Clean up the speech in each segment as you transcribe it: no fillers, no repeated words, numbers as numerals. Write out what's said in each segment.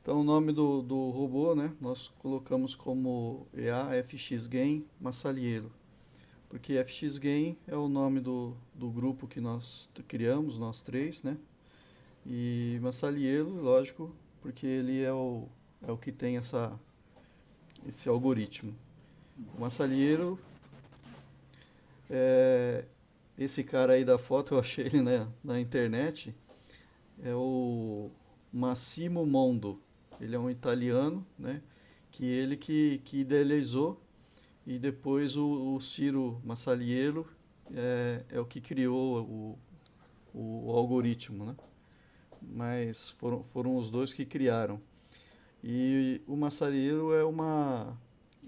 Então, o nome do robô, né, nós colocamos como EA FXGame Massallielo, porque FXGame é o nome do grupo que nós criamos, nós três, né? E Massallielo, lógico, porque ele é o que tem esse algoritmo. O Massallielo, é, esse cara aí da foto, eu achei ele na internet, é o Massimo Mondo. Ele é um italiano, né? Que idealizou e depois o Ciro Massallielo é o que criou o algoritmo, né? Mas foram os dois que criaram. E o Massallielo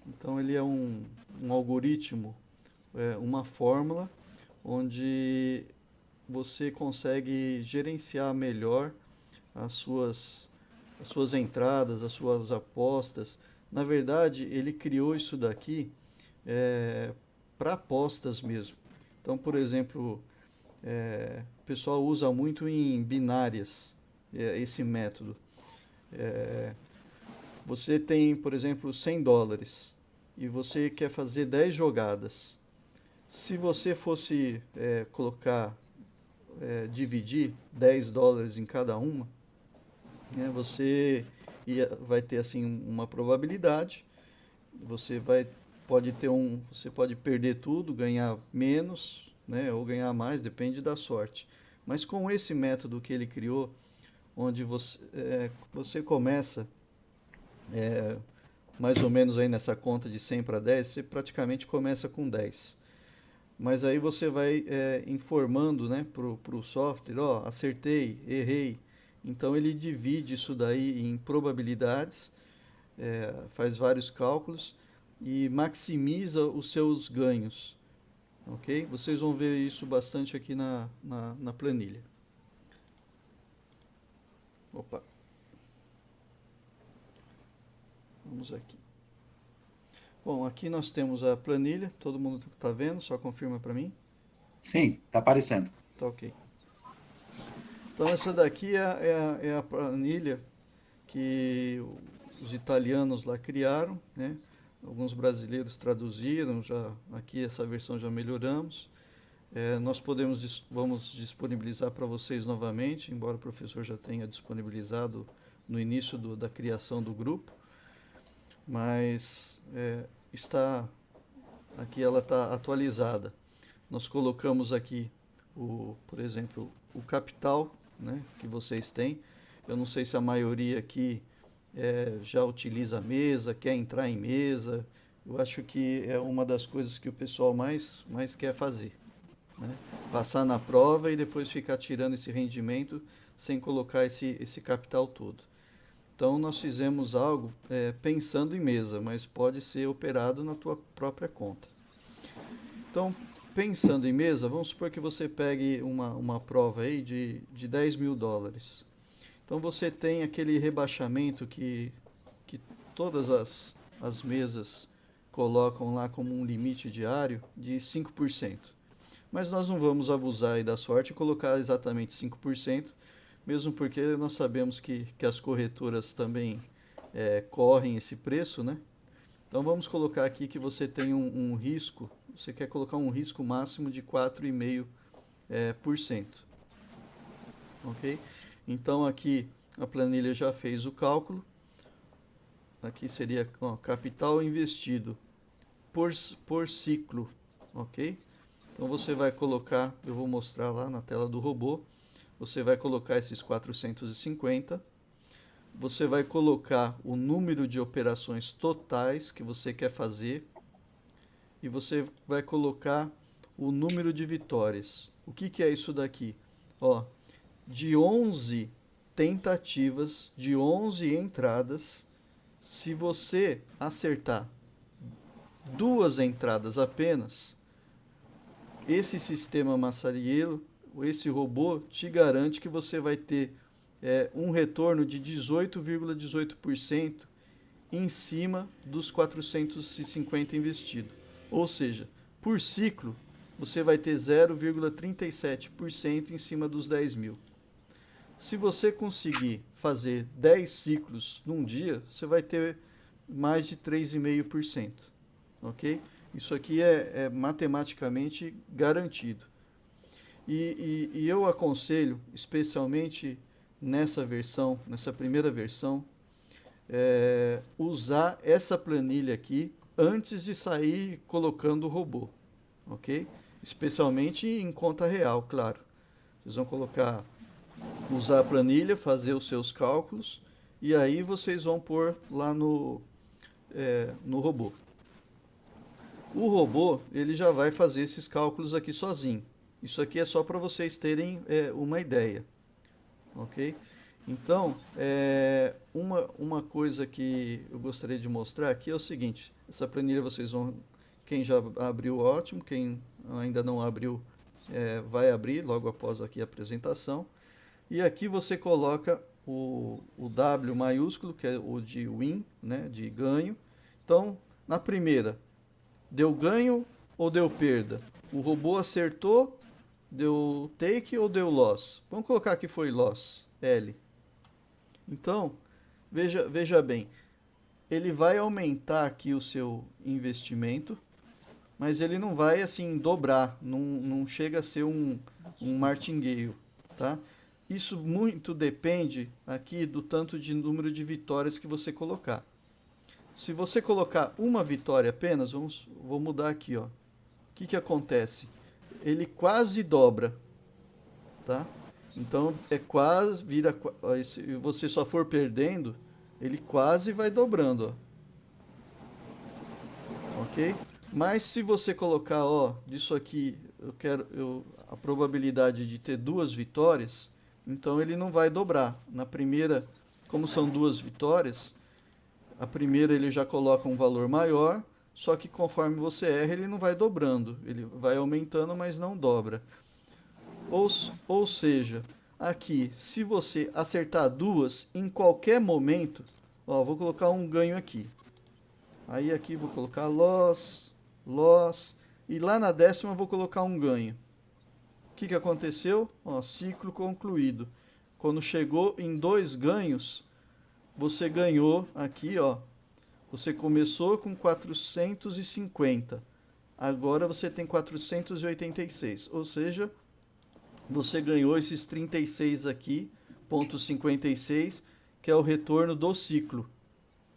então ele é um algoritmo, uma fórmula onde você consegue gerenciar melhor as suas, as suas entradas, as suas apostas. Na verdade, ele criou isso daqui para apostas mesmo. Então, por exemplo, o pessoal usa muito em binárias esse método. É, Você tem, por exemplo, US$ 100 e você quer fazer 10 jogadas. Se você fosse dividir US$ 10 em cada uma, né, vai ter assim uma probabilidade. Você pode perder tudo, ganhar menos, né, ou ganhar mais, depende da sorte. Mas com esse método que ele criou, onde você começa mais ou menos aí nessa conta de 100 para 10, você praticamente começa com 10. Mas aí você vai informando, né, pro software, ó, acertei, errei. Então ele divide isso daí em probabilidades, faz vários cálculos e maximiza os seus ganhos, ok? Vocês vão ver isso bastante aqui na planilha. Opa, vamos aqui. Bom, aqui nós temos a planilha, todo mundo está vendo, só confirma para mim. Sim, tá aparecendo. Tá ok. Então essa daqui é a planilha que os italianos lá criaram, né? Alguns brasileiros traduziram, já aqui essa versão já melhoramos. Nós vamos disponibilizar para vocês novamente, embora o professor já tenha disponibilizado no início da criação do grupo, mas está aqui, ela está atualizada. Nós colocamos aqui por exemplo, o capital, né, que vocês têm. Eu não sei se a maioria aqui já utiliza a mesa, quer entrar em mesa. Eu acho que é uma das coisas que o pessoal mais quer fazer, né? Passar na prova e depois ficar tirando esse rendimento sem colocar esse capital todo. Então nós fizemos algo pensando em mesa, mas pode ser operado na tua própria conta. Então, pensando em mesa, vamos supor que você pegue uma prova aí de US$ 10.000. Então você tem aquele rebaixamento que todas as mesas colocam lá como um limite diário de 5%. Mas nós não vamos abusar aí da sorte e colocar exatamente 5%, mesmo porque nós sabemos que as corretoras também correm esse preço, né? Então vamos colocar aqui que você tem um risco, você quer colocar um risco máximo de 4,5%, ok? Então aqui a planilha já fez o cálculo, aqui seria capital investido por ciclo, ok? Então você vai colocar, eu vou mostrar lá na tela do robô, você vai colocar esses 450, você vai colocar o número de operações totais que você quer fazer e você vai colocar o número de vitórias. O que é isso daqui? Ó, de 11 tentativas, de 11 entradas, se você acertar duas entradas apenas, esse sistema Massariello, esse robô, te garante que você vai ter um retorno de 18,18% em cima dos 450 investido. Ou seja, por ciclo, você vai ter 0,37% em cima dos 10 mil. Se você conseguir fazer 10 ciclos num dia, você vai ter mais de 3,5%. Ok? Isso aqui é matematicamente garantido. E eu aconselho, especialmente nessa versão, nessa primeira versão, usar essa planilha aqui antes de sair colocando o robô, ok? Especialmente em conta real, claro. Vocês vão usar a planilha, fazer os seus cálculos e aí vocês vão pôr lá no robô. O robô, ele já vai fazer esses cálculos aqui sozinho. Isso aqui é só para vocês terem uma ideia, ok? Então, uma coisa que eu gostaria de mostrar aqui é o seguinte. Essa planilha vocês vão... Quem já abriu, ótimo. Quem ainda não abriu, vai abrir logo após aqui a apresentação. E aqui você coloca o W maiúsculo, que é o de win, né, de ganho. Então, na primeira, deu ganho ou deu perda? O robô acertou, deu take ou deu loss? Vamos colocar que foi loss, L. Então, veja bem, ele vai aumentar aqui o seu investimento, mas ele não vai assim dobrar, não chega a ser um martingale, tá? Isso muito depende aqui do tanto de número de vitórias que você colocar. Se você colocar uma vitória apenas, vou mudar aqui, ó. O que acontece? Ele quase dobra, tá? Então quase vira, se você só for perdendo, ele quase vai dobrando, ó. Ok? Mas se você colocar, ó, disso aqui, a probabilidade de ter 2 vitórias, então ele não vai dobrar. Na primeira, como são 2 vitórias, a primeira ele já coloca um valor maior, só que conforme você erra, ele não vai dobrando. Ele vai aumentando, mas não dobra. Ou seja, aqui, se você acertar 2 em qualquer momento, ó, vou colocar um ganho aqui. Aí aqui vou colocar loss, loss, e lá na 10ª vou colocar um ganho. O que aconteceu? Ó, ciclo concluído. Quando chegou em 2 ganhos, você ganhou aqui, ó. Você começou com 450. Agora você tem 486. Ou seja, você ganhou esses 36 aqui, ponto 56, que é o retorno do ciclo.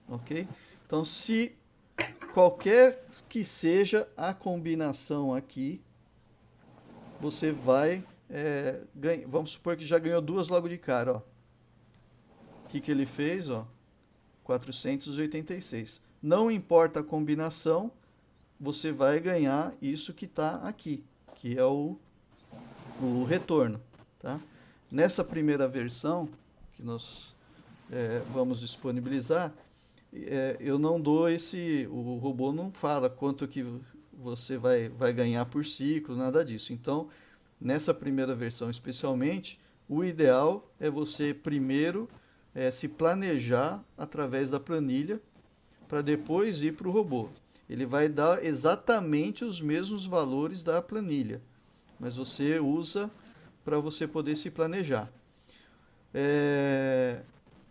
Ok? Então, se qualquer que seja a combinação aqui, você vai ganhar. Vamos supor que já ganhou 2 logo de cara, ó. O que ele fez, ó? 486. Não importa a combinação, você vai ganhar isso que está aqui, que é o retorno, tá? Nessa primeira versão que nós vamos disponibilizar, eu não dou o robô não fala quanto que você vai ganhar por ciclo, nada disso. Então, nessa primeira versão especialmente, o ideal é você primeiro se planejar através da planilha para depois ir para o robô. Ele vai dar exatamente os mesmos valores da planilha, mas você usa para você poder se planejar.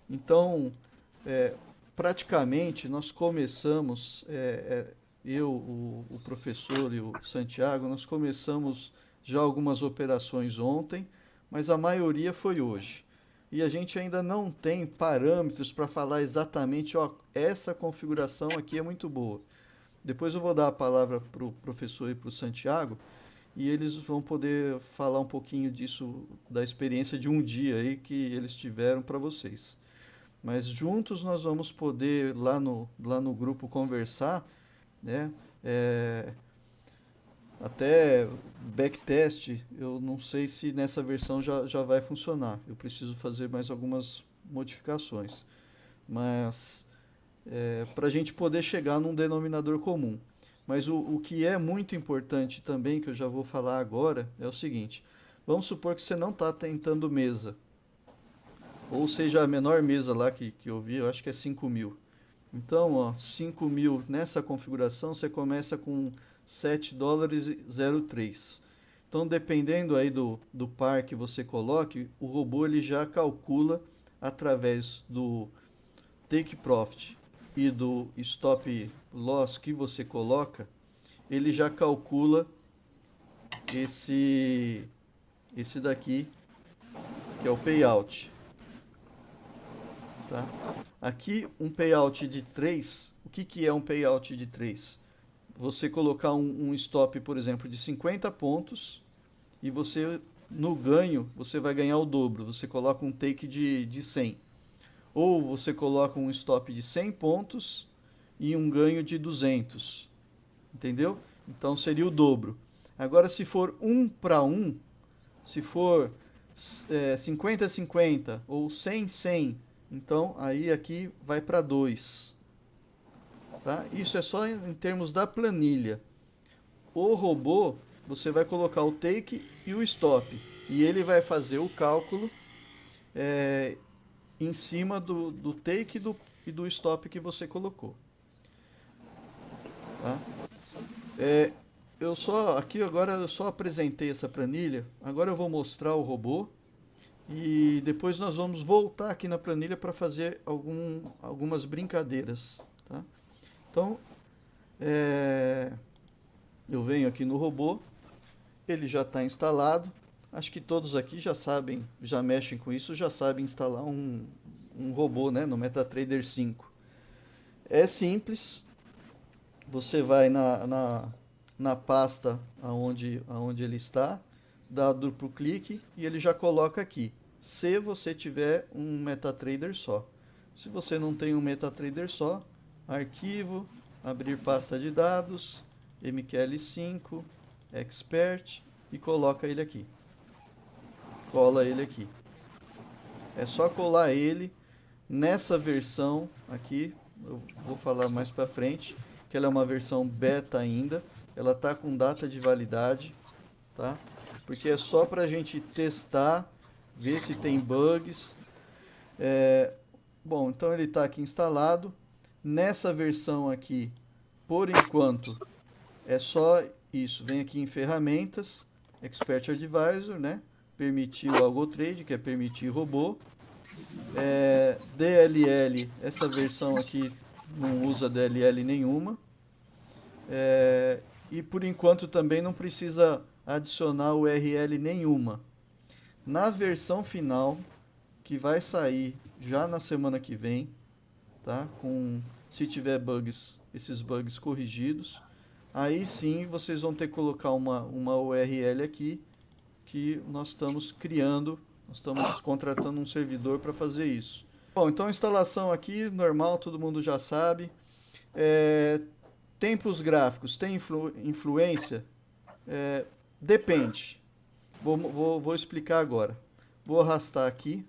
Então, praticamente nós começamos, eu, o professor e o Santiago, nós começamos já algumas operações ontem, mas a maioria foi hoje. E a gente ainda não tem parâmetros para falar exatamente, ó, essa configuração aqui é muito boa. Depois eu vou dar a palavra para o professor e para o Santiago, e eles vão poder falar um pouquinho disso, da experiência de um dia aí que eles tiveram para vocês. Mas juntos nós vamos poder, lá no grupo, conversar, né? Até backtest, eu não sei se nessa versão já vai funcionar. Eu preciso fazer mais algumas modificações. Mas para a gente poder chegar num denominador comum. Mas o que é muito importante também, que eu já vou falar agora, é o seguinte. Vamos supor que você não está tentando mesa. Ou seja, a menor mesa lá que eu vi, eu acho que é 5.000. Então, ó, 5.000 nessa configuração, você começa com $7,03. Então, dependendo aí do par que você coloque, o robô ele já calcula através do take profit e do stop loss que você coloca, ele já calcula esse daqui, que é o payout. Tá? Aqui, um payout de 3, o que é um payout de 3? Você colocar um stop, por exemplo, de 50 pontos e você, no ganho, você vai ganhar o dobro. Você coloca um take de 100. Ou você coloca um stop de 100 pontos e um ganho de 200. Entendeu? Então seria o dobro. Agora, se for 1 para 1, se for 50-50 ou 100-100, então aí aqui vai para 2. Tá? Isso é só em termos da planilha. O robô, você vai colocar o take e o stop. E ele vai fazer o cálculo em cima do take e do stop que você colocou. Tá? Aqui agora eu só apresentei essa planilha. Agora eu vou mostrar o robô. E depois nós vamos voltar aqui na planilha para fazer algumas brincadeiras. Tá? Então, eu venho aqui no robô, ele já está instalado. Acho que todos aqui já sabem, já mexem com isso, já sabem instalar um robô, né, no MetaTrader 5. É simples, você vai na pasta onde ele está, dá duplo clique e ele já coloca aqui, se você tiver um MetaTrader só. Se você não tem um MetaTrader só, arquivo, abrir pasta de dados, MQL5, Expert e coloca ele aqui. Cola ele aqui. É só colar ele nessa versão aqui, eu vou falar mais para frente, que ela é uma versão beta ainda, ela está com data de validade, tá? Porque é só para a gente testar, ver se tem bugs. Bom, então ele está aqui instalado. Nessa versão aqui, por enquanto, é só isso. Vem aqui em ferramentas, Expert Advisor, né? Permitir o AlgoTrade, que é permitir robô. DLL, essa versão aqui não usa DLL nenhuma. E por enquanto também não precisa adicionar URL nenhuma. Na versão final, que vai sair já na semana que vem, tá? Se tiver bugs, esses bugs corrigidos, aí sim vocês vão ter que colocar uma URL aqui que nós estamos criando, nós estamos contratando um servidor para fazer isso. Bom, então a instalação aqui, normal, todo mundo já sabe. Tempos gráficos, tem influência? Depende. Vou explicar agora. Vou arrastar aqui.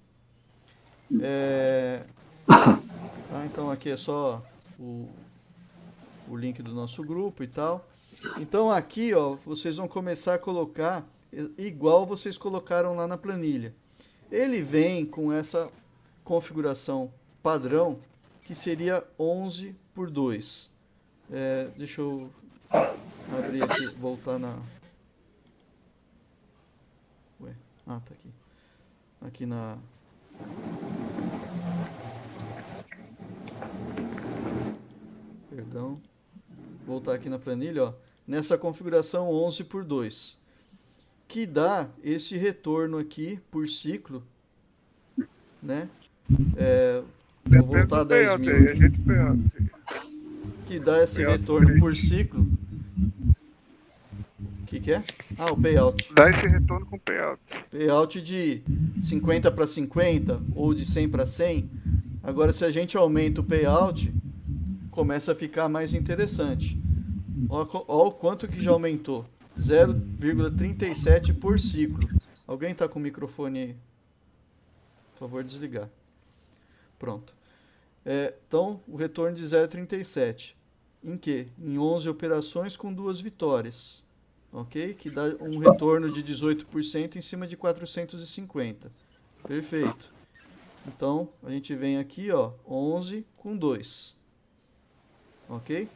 Então aqui é só o link do nosso grupo e tal. Então aqui, ó, vocês vão começar a colocar igual vocês colocaram lá na planilha. Ele vem com essa configuração padrão, que seria 11 por 2. Deixa eu abrir aqui, voltar na... tá aqui. Aqui na... Perdão. Voltar aqui na planilha, ó. Nessa configuração 11 por 2. Que dá esse retorno aqui por ciclo, né? Vou voltar 10 mil aqui. Que dá esse retorno por ciclo. O que é? O payout. Dá esse retorno com payout. Payout de 50 para 50 ou de 100 para 100. Agora, se a gente aumenta o payout, começa a ficar mais interessante. Olha o quanto que já aumentou. 0,37 por ciclo. Alguém está com o microfone aí? Por favor, desligar. Pronto. Então, o retorno de 0,37. Em quê? Em 11 operações com 2 vitórias. Ok? Que dá um retorno de 18% em cima de 450. Perfeito. Então, a gente vem aqui, ó, 11 com 2. Ok?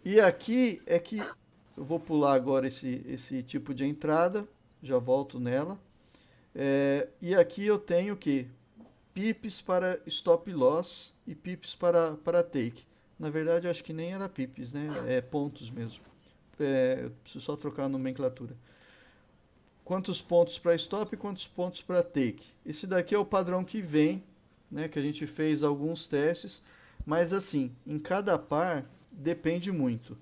E aqui é que eu vou pular agora esse tipo de entrada, já volto nela. E aqui eu tenho que pips para stop loss e pips para take. Na verdade, eu acho que nem era pips, né? É pontos mesmo. Eu preciso só trocar a nomenclatura. Quantos pontos para stop e quantos pontos para take. Esse daqui é o padrão que vem, né? Que a gente fez alguns testes, mas assim, em cada par depende muito.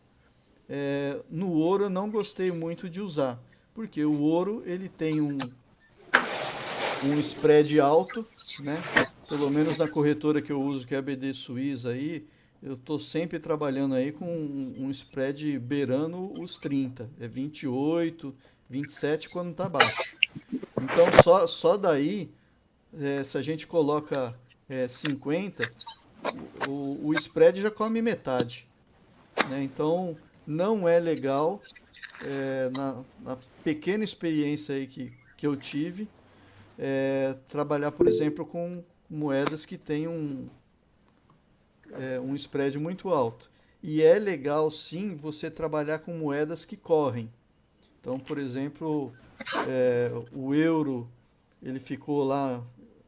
No ouro eu não gostei muito de usar, porque o ouro ele tem um spread alto, né? Pelo menos na corretora que eu uso, que é a BD Suíça aí, eu estou sempre trabalhando aí com um spread beirando os 30, é 28, 27 quando está baixo. Então só daí, se a gente coloca 50, o spread já come metade, né? Então não é legal, na pequena experiência aí que eu tive, trabalhar, por exemplo, com moedas que têm um spread muito alto. E é legal, sim, você trabalhar com moedas que correm. Então, por exemplo, o euro, ele ficou lá,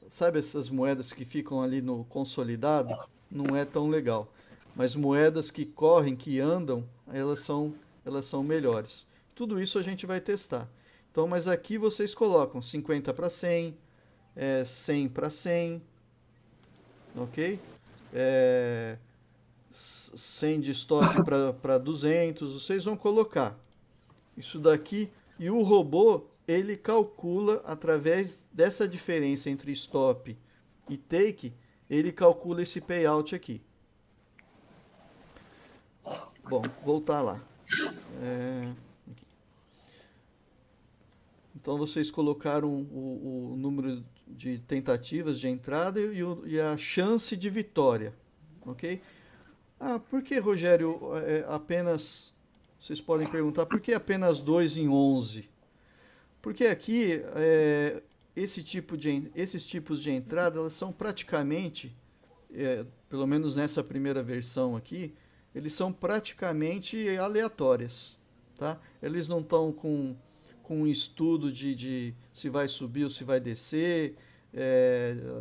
sabe essas moedas que ficam ali no consolidado? Não é tão legal. Mas moedas que correm, que andam, elas são melhores. Tudo isso a gente vai testar. Então, mas aqui vocês colocam 50 para 100, 100 para 100, ok? É, 100 de stop para 200, vocês vão colocar isso daqui e o robô ele calcula através dessa diferença entre stop e take, ele calcula esse payout aqui. Bom, voltar lá. É, Então vocês colocaram o número de tentativas de entrada e a chance de vitória, ok? Ah, por que, Rogério, apenas... Vocês podem perguntar, por que apenas 2 em 11? Porque aqui, esses tipos de entrada, elas são praticamente, pelo menos nessa primeira versão aqui, eles são praticamente aleatórias, tá? Eles não estão com um estudo de se vai subir ou se vai descer,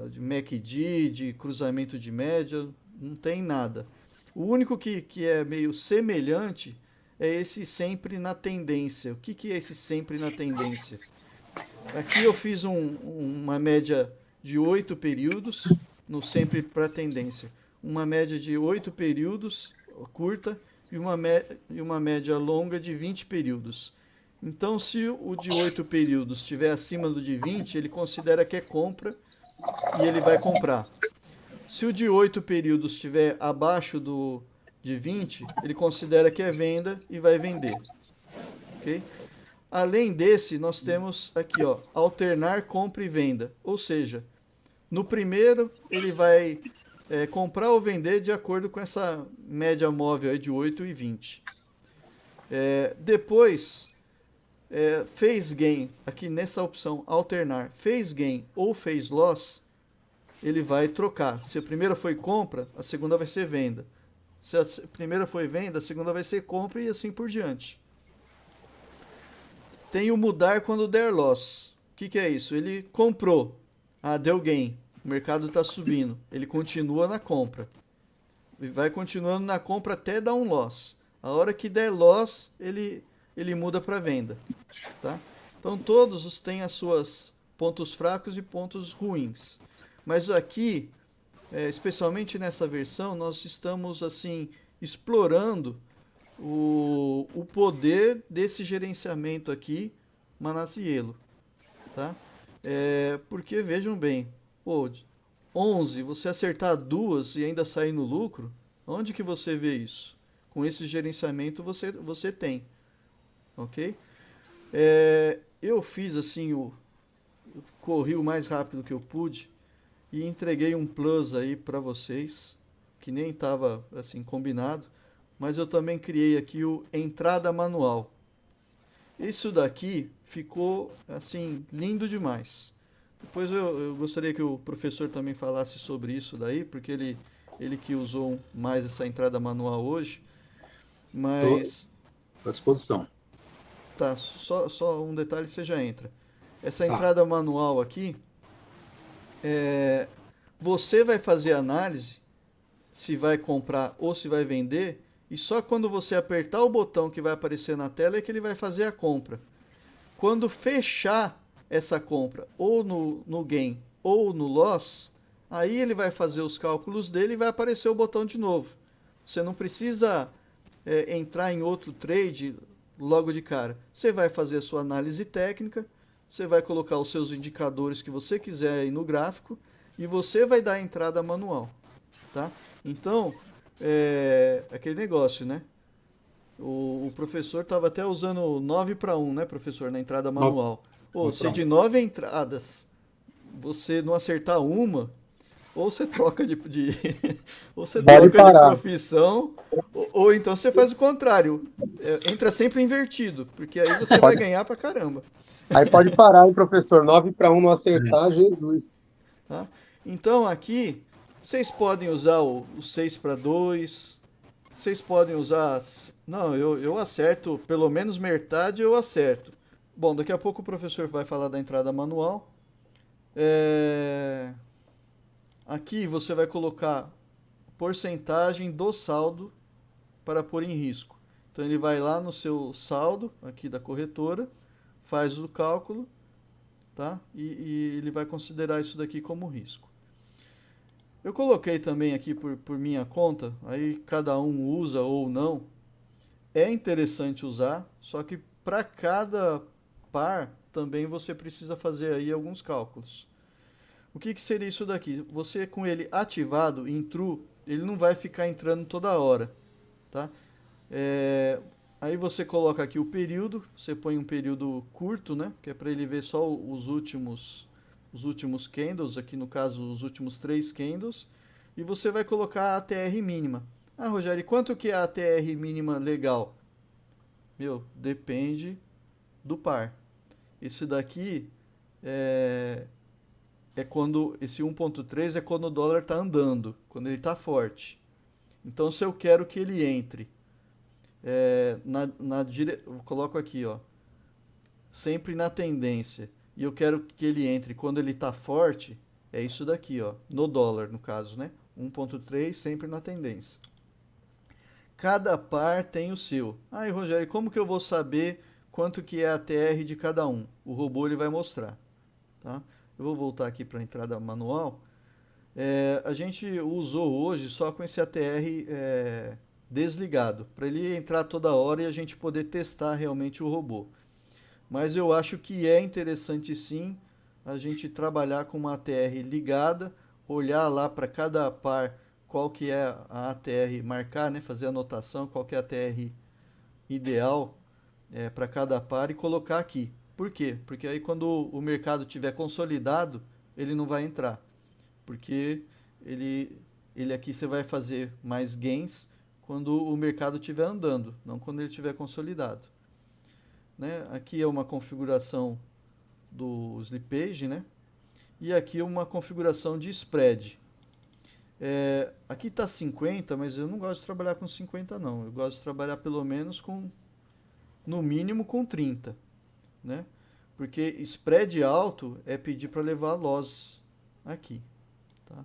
de MACD, de cruzamento de média, não tem nada. O único que é meio semelhante é esse sempre na tendência. O que é esse sempre na tendência? Aqui eu fiz uma média de 8 períodos, no sempre para tendência. Uma média de 8 períodos, curta, e uma média longa de 20 períodos. Então, se o de 8 períodos estiver acima do de 20, ele considera que é compra e ele vai comprar. Se o de 8 períodos estiver abaixo de 20, ele considera que é venda e vai vender. Ok? Além desse, nós temos aqui, ó, alternar compra e venda. Ou seja, no primeiro ele vai comprar ou vender de acordo com essa média móvel aí de 8 e 20. Depois, fez gain, aqui nessa opção alternar, fez gain ou fez loss, ele vai trocar. Se a primeira foi compra, a segunda vai ser venda. Se a primeira foi venda, a segunda vai ser compra e assim por diante. Tem o mudar quando der loss. O que é isso? Ele comprou. Ah, deu gain. O mercado está subindo. Ele continua na compra. Ele vai continuando na compra até dar um loss. A hora que der loss, ele muda para venda. Tá? Então todos têm as suas pontos fracos e pontos ruins. Mas aqui, especialmente nessa versão, nós estamos assim explorando o poder desse gerenciamento aqui, Manasielo, tá? Porque vejam bem, pô, 11, você acertar duas e ainda sair no lucro, onde que você vê isso? Com esse gerenciamento você tem, ok? Eu fiz assim, corri o mais rápido que eu pude e entreguei um plus aí para vocês, que nem estava assim combinado, mas eu também criei aqui o entrada manual. Isso daqui ficou assim lindo demais. Depois eu gostaria que o professor também falasse sobre isso daí, porque ele que usou mais essa entrada manual hoje. Estou Mas à disposição. tá, só um detalhe você já entra. Essa Tá. entrada manual aqui, Você vai fazer a análise se vai comprar ou se vai vender, e só quando você apertar o botão que vai aparecer na tela é que ele vai fazer a compra. Quando fechar essa compra, ou no gain ou no loss, aí ele vai fazer os cálculos dele e vai aparecer o botão de novo. Você não precisa entrar em outro trade logo de cara. Você vai fazer a sua análise técnica, você vai colocar os seus indicadores que você quiser aí no gráfico e você vai dar a entrada manual, tá? Então, aquele negócio, né? O professor estava até usando 9-1, né, professor, na entrada 9, manual. Ou 9 se para de 1. 9 entradas você não acertar uma, ou você troca ou você Pode troca de parar. profissão, ou então você faz o contrário. Entra sempre invertido, porque aí você vai Pode, ganhar pra caramba, aí pode parar, hein, professor? 9-1 não acertar, Jesus. tá? Então aqui vocês podem usar o 6-2. Vocês podem usar. Não, eu acerto, pelo menos metade eu acerto. Bom, daqui a pouco o professor vai falar da entrada manual. Aqui você vai colocar porcentagem do saldo para pôr em risco. Então ele vai lá no seu saldo, aqui da corretora, faz o cálculo, tá? E ele vai considerar isso daqui como risco. Eu coloquei também aqui por minha conta, aí cada um usa ou não. É interessante usar, só que para cada par também você precisa fazer aí alguns cálculos. O que seria isso daqui? Você com ele ativado em true, ele não vai ficar entrando toda hora, tá? Aí você coloca aqui o período, você põe um período curto, né? Que é para ele ver só os últimos candles, aqui no caso os últimos 3 candles, e você vai colocar a ATR mínima. Ah, Rogério, e quanto que é a ATR mínima legal? Meu, depende do par. Esse daqui é quando, esse 1.3 é quando o dólar está andando, quando ele está forte. Então, se eu quero que ele entre, eu coloco aqui, ó, sempre na tendência, e eu quero que ele entre quando ele está forte, é isso daqui, ó, no dólar, no caso, né? 1.3 sempre na tendência. Cada par tem o seu. Ah, e Rogério, como que eu vou saber quanto que é a TR de cada um? O robô ele vai mostrar, tá? Eu vou voltar aqui para a entrada manual. A gente usou hoje só com esse ATR desligado, para ele entrar toda hora e a gente poder testar realmente o robô. Mas eu acho que é interessante sim a gente trabalhar com uma ATR ligada, olhar lá para cada par qual que é a ATR, marcar, né, fazer a anotação, qual que é a ATR ideal para cada par e colocar aqui. Por quê? Porque aí quando o mercado tiver consolidado, ele não vai entrar. Porque ele aqui você vai fazer mais gains quando o mercado estiver andando, não quando ele estiver consolidado. Né? Aqui é uma configuração do slippage, né? E aqui uma configuração de spread. Aqui está 50, mas eu não gosto de trabalhar com 50 não. Eu gosto de trabalhar pelo menos no mínimo com 30, né? Porque spread alto é pedir para levar loss aqui, tá?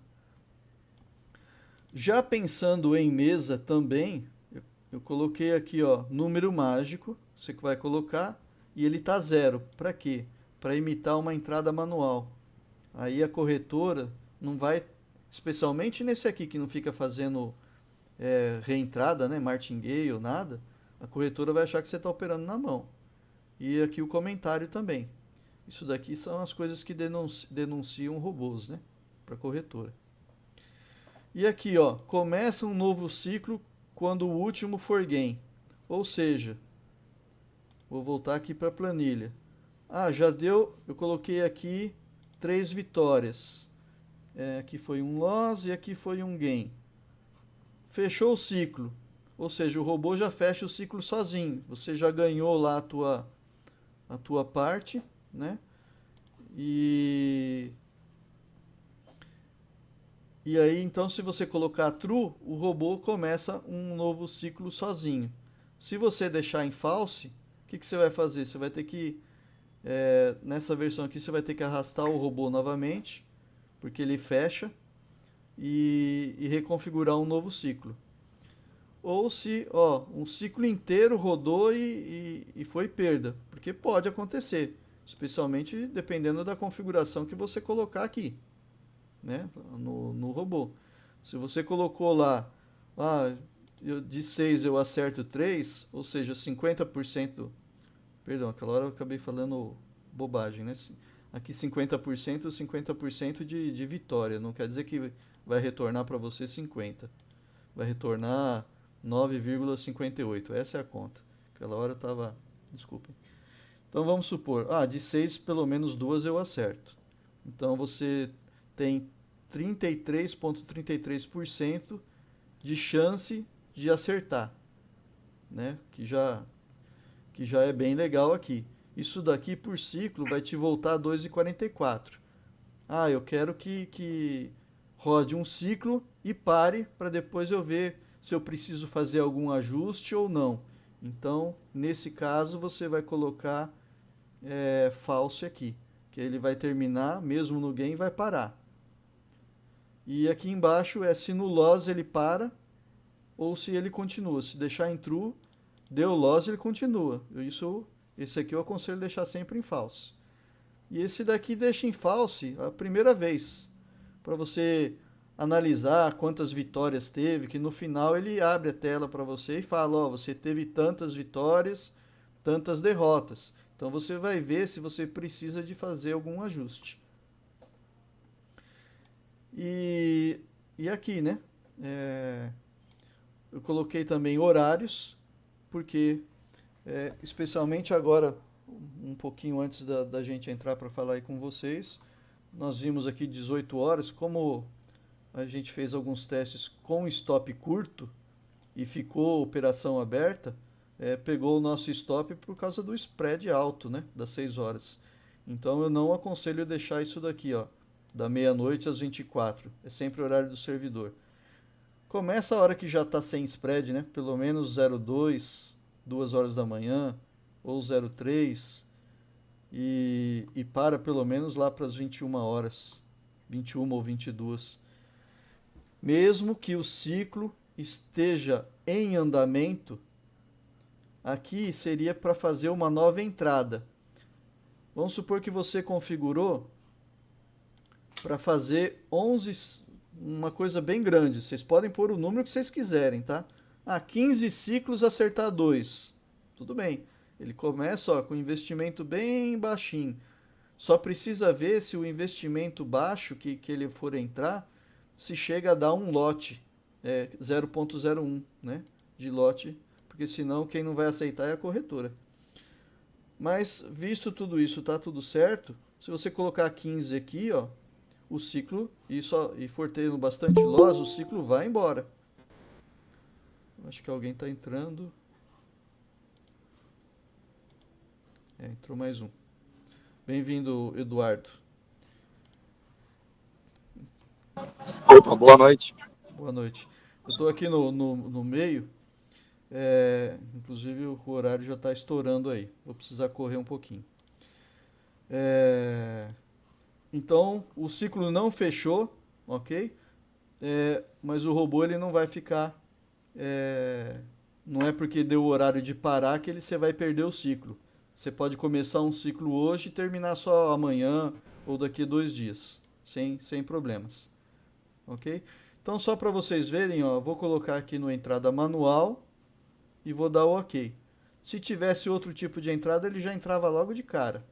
Já pensando em mesa também, eu coloquei aqui, ó, número mágico, você que vai colocar, e ele tá 0. Para quê? Para imitar uma entrada manual. Aí a corretora não vai, especialmente nesse aqui que não fica fazendo reentrada, né, martingale ou nada, a corretora vai achar que você está operando na mão. E aqui o comentário também. Isso daqui são as coisas que denunciam robôs, né, para a corretora. E aqui, ó, começa um novo ciclo quando o último for gain. Ou seja, vou voltar aqui para a planilha. Ah, já deu, eu coloquei aqui 3 vitórias. Aqui foi um loss e aqui foi um gain. Fechou o ciclo. Ou seja, o robô já fecha o ciclo sozinho. Você já ganhou lá a tua parte, né? E aí, então, se você colocar true, o robô começa um novo ciclo sozinho. Se você deixar em false, o que você vai fazer? Você vai ter que, nessa versão aqui, você vai ter que arrastar o robô novamente, porque ele fecha, e reconfigurar um novo ciclo. Ou se um ciclo inteiro rodou e foi perda, porque pode acontecer, especialmente dependendo da configuração que você colocar aqui, né, no robô. Se você colocou lá, de 6 eu acerto 3, ou seja, 50%, perdão, aquela hora eu acabei falando bobagem, né? Aqui 50% de vitória, não quer dizer que vai retornar para você 50, vai retornar 9,58, essa é a conta. Aquela hora eu estava, desculpem. Então vamos supor, de 6 pelo menos 2 eu acerto. Então você tem 33,33% de chance de acertar, né? Que já é bem legal aqui. Isso daqui por ciclo vai te voltar a 2,44. Eu quero que rode um ciclo e pare para depois eu ver se eu preciso fazer algum ajuste ou não. Então, nesse caso, você vai colocar false aqui, que ele vai terminar, mesmo no gain, vai parar. E aqui embaixo é se no loss ele para ou se ele continua. Se deixar em true, deu loss, ele continua. Esse aqui eu aconselho deixar sempre em false. E esse daqui deixa em false a primeira vez, para você analisar quantas vitórias teve, que no final ele abre a tela para você e fala, você teve tantas vitórias, tantas derrotas. Então você vai ver se você precisa de fazer algum ajuste. E aqui, né? Eu coloquei também horários, porque especialmente agora, um pouquinho antes da gente entrar para falar aí com vocês, nós vimos aqui 18 horas, como a gente fez alguns testes com stop curto e ficou operação aberta, pegou o nosso stop por causa do spread alto, né, das 6 horas. Então eu não aconselho deixar isso daqui, da meia-noite às 24, é sempre o horário do servidor. Começa a hora que já está sem spread, né, pelo menos 02, 2 horas da manhã, ou 03, e para pelo menos lá para as 21 horas, 21 ou 22. Mesmo que o ciclo esteja em andamento, aqui seria para fazer uma nova entrada. Vamos supor que você configurou para fazer 11, uma coisa bem grande. Vocês podem pôr o número que vocês quiserem, tá? 15 ciclos acertar 2. Tudo bem. Ele começa com investimento bem baixinho. Só precisa ver se o investimento baixo que ele for entrar, se chega a dar um lote, 0,01, né, de lote, porque senão quem não vai aceitar é a corretora. Mas, visto tudo isso, tá tudo certo, se você colocar 15 aqui, o ciclo, e for tendo bastante loss, o ciclo vai embora. Acho que alguém está entrando. Entrou mais um. Bem-vindo, Eduardo. Opa, boa noite. Boa noite. Eu estou aqui no meio, inclusive o horário já está estourando aí. Vou precisar correr um pouquinho. Então, o ciclo não fechou, ok? Mas o robô ele não vai ficar... não é porque deu o horário de parar que você vai perder o ciclo. Você pode começar um ciclo hoje e terminar só amanhã ou daqui a 2 dias, sem problemas. Ok? Então, só para vocês verem, vou colocar aqui no entrada manual e vou dar o OK. Se tivesse outro tipo de entrada, ele já entrava logo de cara.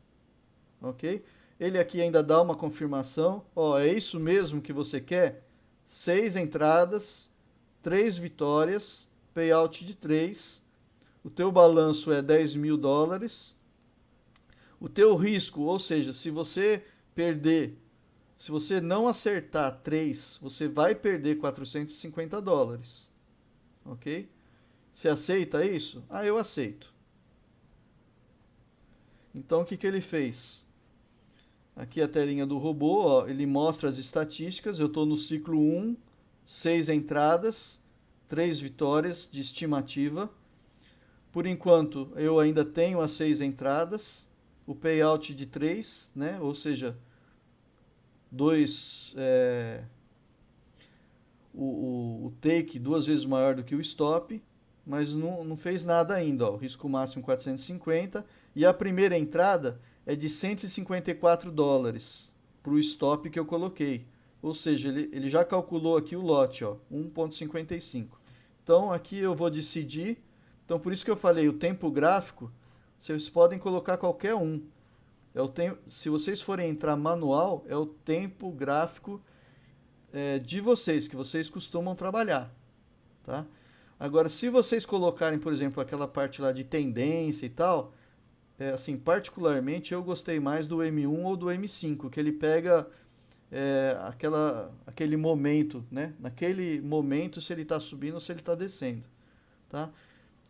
Ok? Ele aqui ainda dá uma confirmação. É isso mesmo que você quer? 6 entradas, 3 vitórias, payout de 3. O teu balanço é $10.000. O teu risco, ou seja, se você não acertar 3, você vai perder $450. Ok? Você aceita isso? Eu aceito. Então, o que ele fez? Aqui a telinha do robô, ele mostra as estatísticas. Eu estou no ciclo 1, 6 entradas, 3 vitórias de estimativa. Por enquanto, eu ainda tenho as 6 entradas, o payout de 3, né? Ou seja, o take 2 vezes maior do que o stop, mas não fez nada ainda. Ó. O risco máximo 450 e a primeira entrada é de $154 para o stop que eu coloquei. Ou seja, ele já calculou aqui o lote, ó, 1,55. Então aqui eu vou decidir. Então por isso que eu falei, o tempo gráfico, vocês podem colocar qualquer um. Se vocês forem entrar manual, é o tempo gráfico de vocês, que vocês costumam trabalhar. Tá? Agora, se vocês colocarem, por exemplo, aquela parte lá de tendência e tal, assim, particularmente eu gostei mais do M1 ou do M5, que ele pega aquele momento, né? Naquele momento, se ele está subindo ou se ele está descendo. Tá?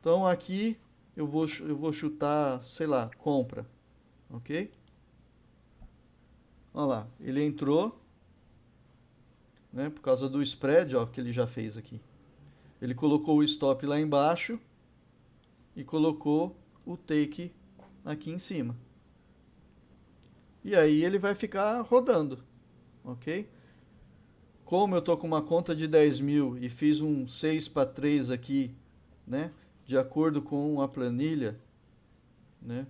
Então aqui eu vou chutar, sei lá, compra. Ok? Olha lá, ele entrou, né, por causa do spread, ó, que ele já fez aqui. Ele colocou o stop lá embaixo e colocou o take aqui em cima. E aí ele vai ficar rodando, ok? Como eu tô com uma conta de 10 mil e fiz um 6/3 aqui, né, de acordo com a planilha, né,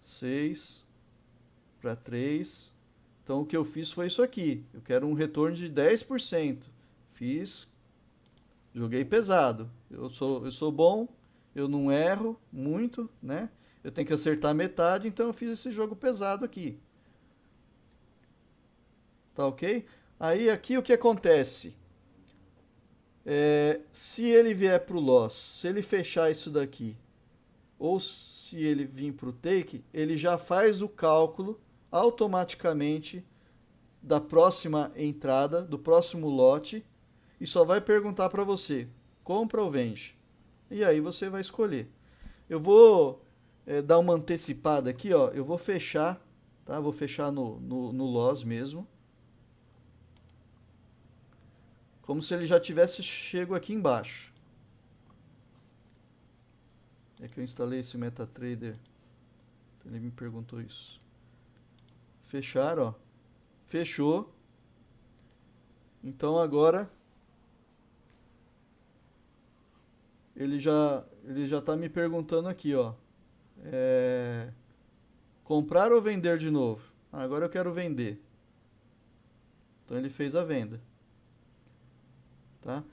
6/3. Então o que eu fiz foi isso aqui. Eu quero um retorno de 10%. Joguei pesado. Eu sou bom, eu não erro muito, né? Eu tenho que acertar metade, então eu fiz esse jogo pesado aqui. Tá ok? Aí aqui o que acontece? Se ele vier para o loss, se ele fechar isso daqui, ou se ele vir para o take, ele já faz o cálculo automaticamente da próxima entrada, do próximo lote, e só vai perguntar para você, compra ou vende? E aí você vai escolher. Eu vou dar uma antecipada aqui, ó. Eu vou fechar, tá? Vou fechar no loss mesmo. Como se ele já tivesse chego aqui embaixo. É que eu instalei esse MetaTrader. Ele me perguntou isso. Fechar, ó. Fechou. Então agora ele já está me perguntando aqui, ó. Comprar ou vender de novo? Agora eu quero vender. Então ele fez a venda. Tá?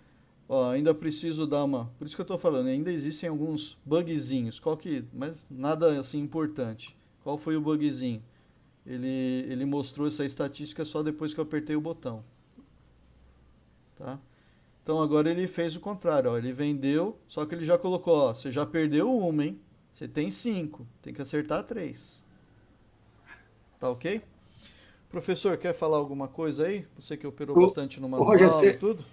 Ó, ainda preciso dar uma... Por isso que eu estou falando, ainda existem alguns bugzinhos. Mas nada assim importante. Qual foi o bugzinho? Ele mostrou essa estatística só depois que eu apertei o botão. Tá? Então agora ele fez o contrário. Ó, ele vendeu, só que ele já colocou, ó, você já perdeu uma, hein? Você tem 5, tem que acertar 3. Tá ok? Professor, quer falar alguma coisa aí? Você que operou bastante no manual e tudo?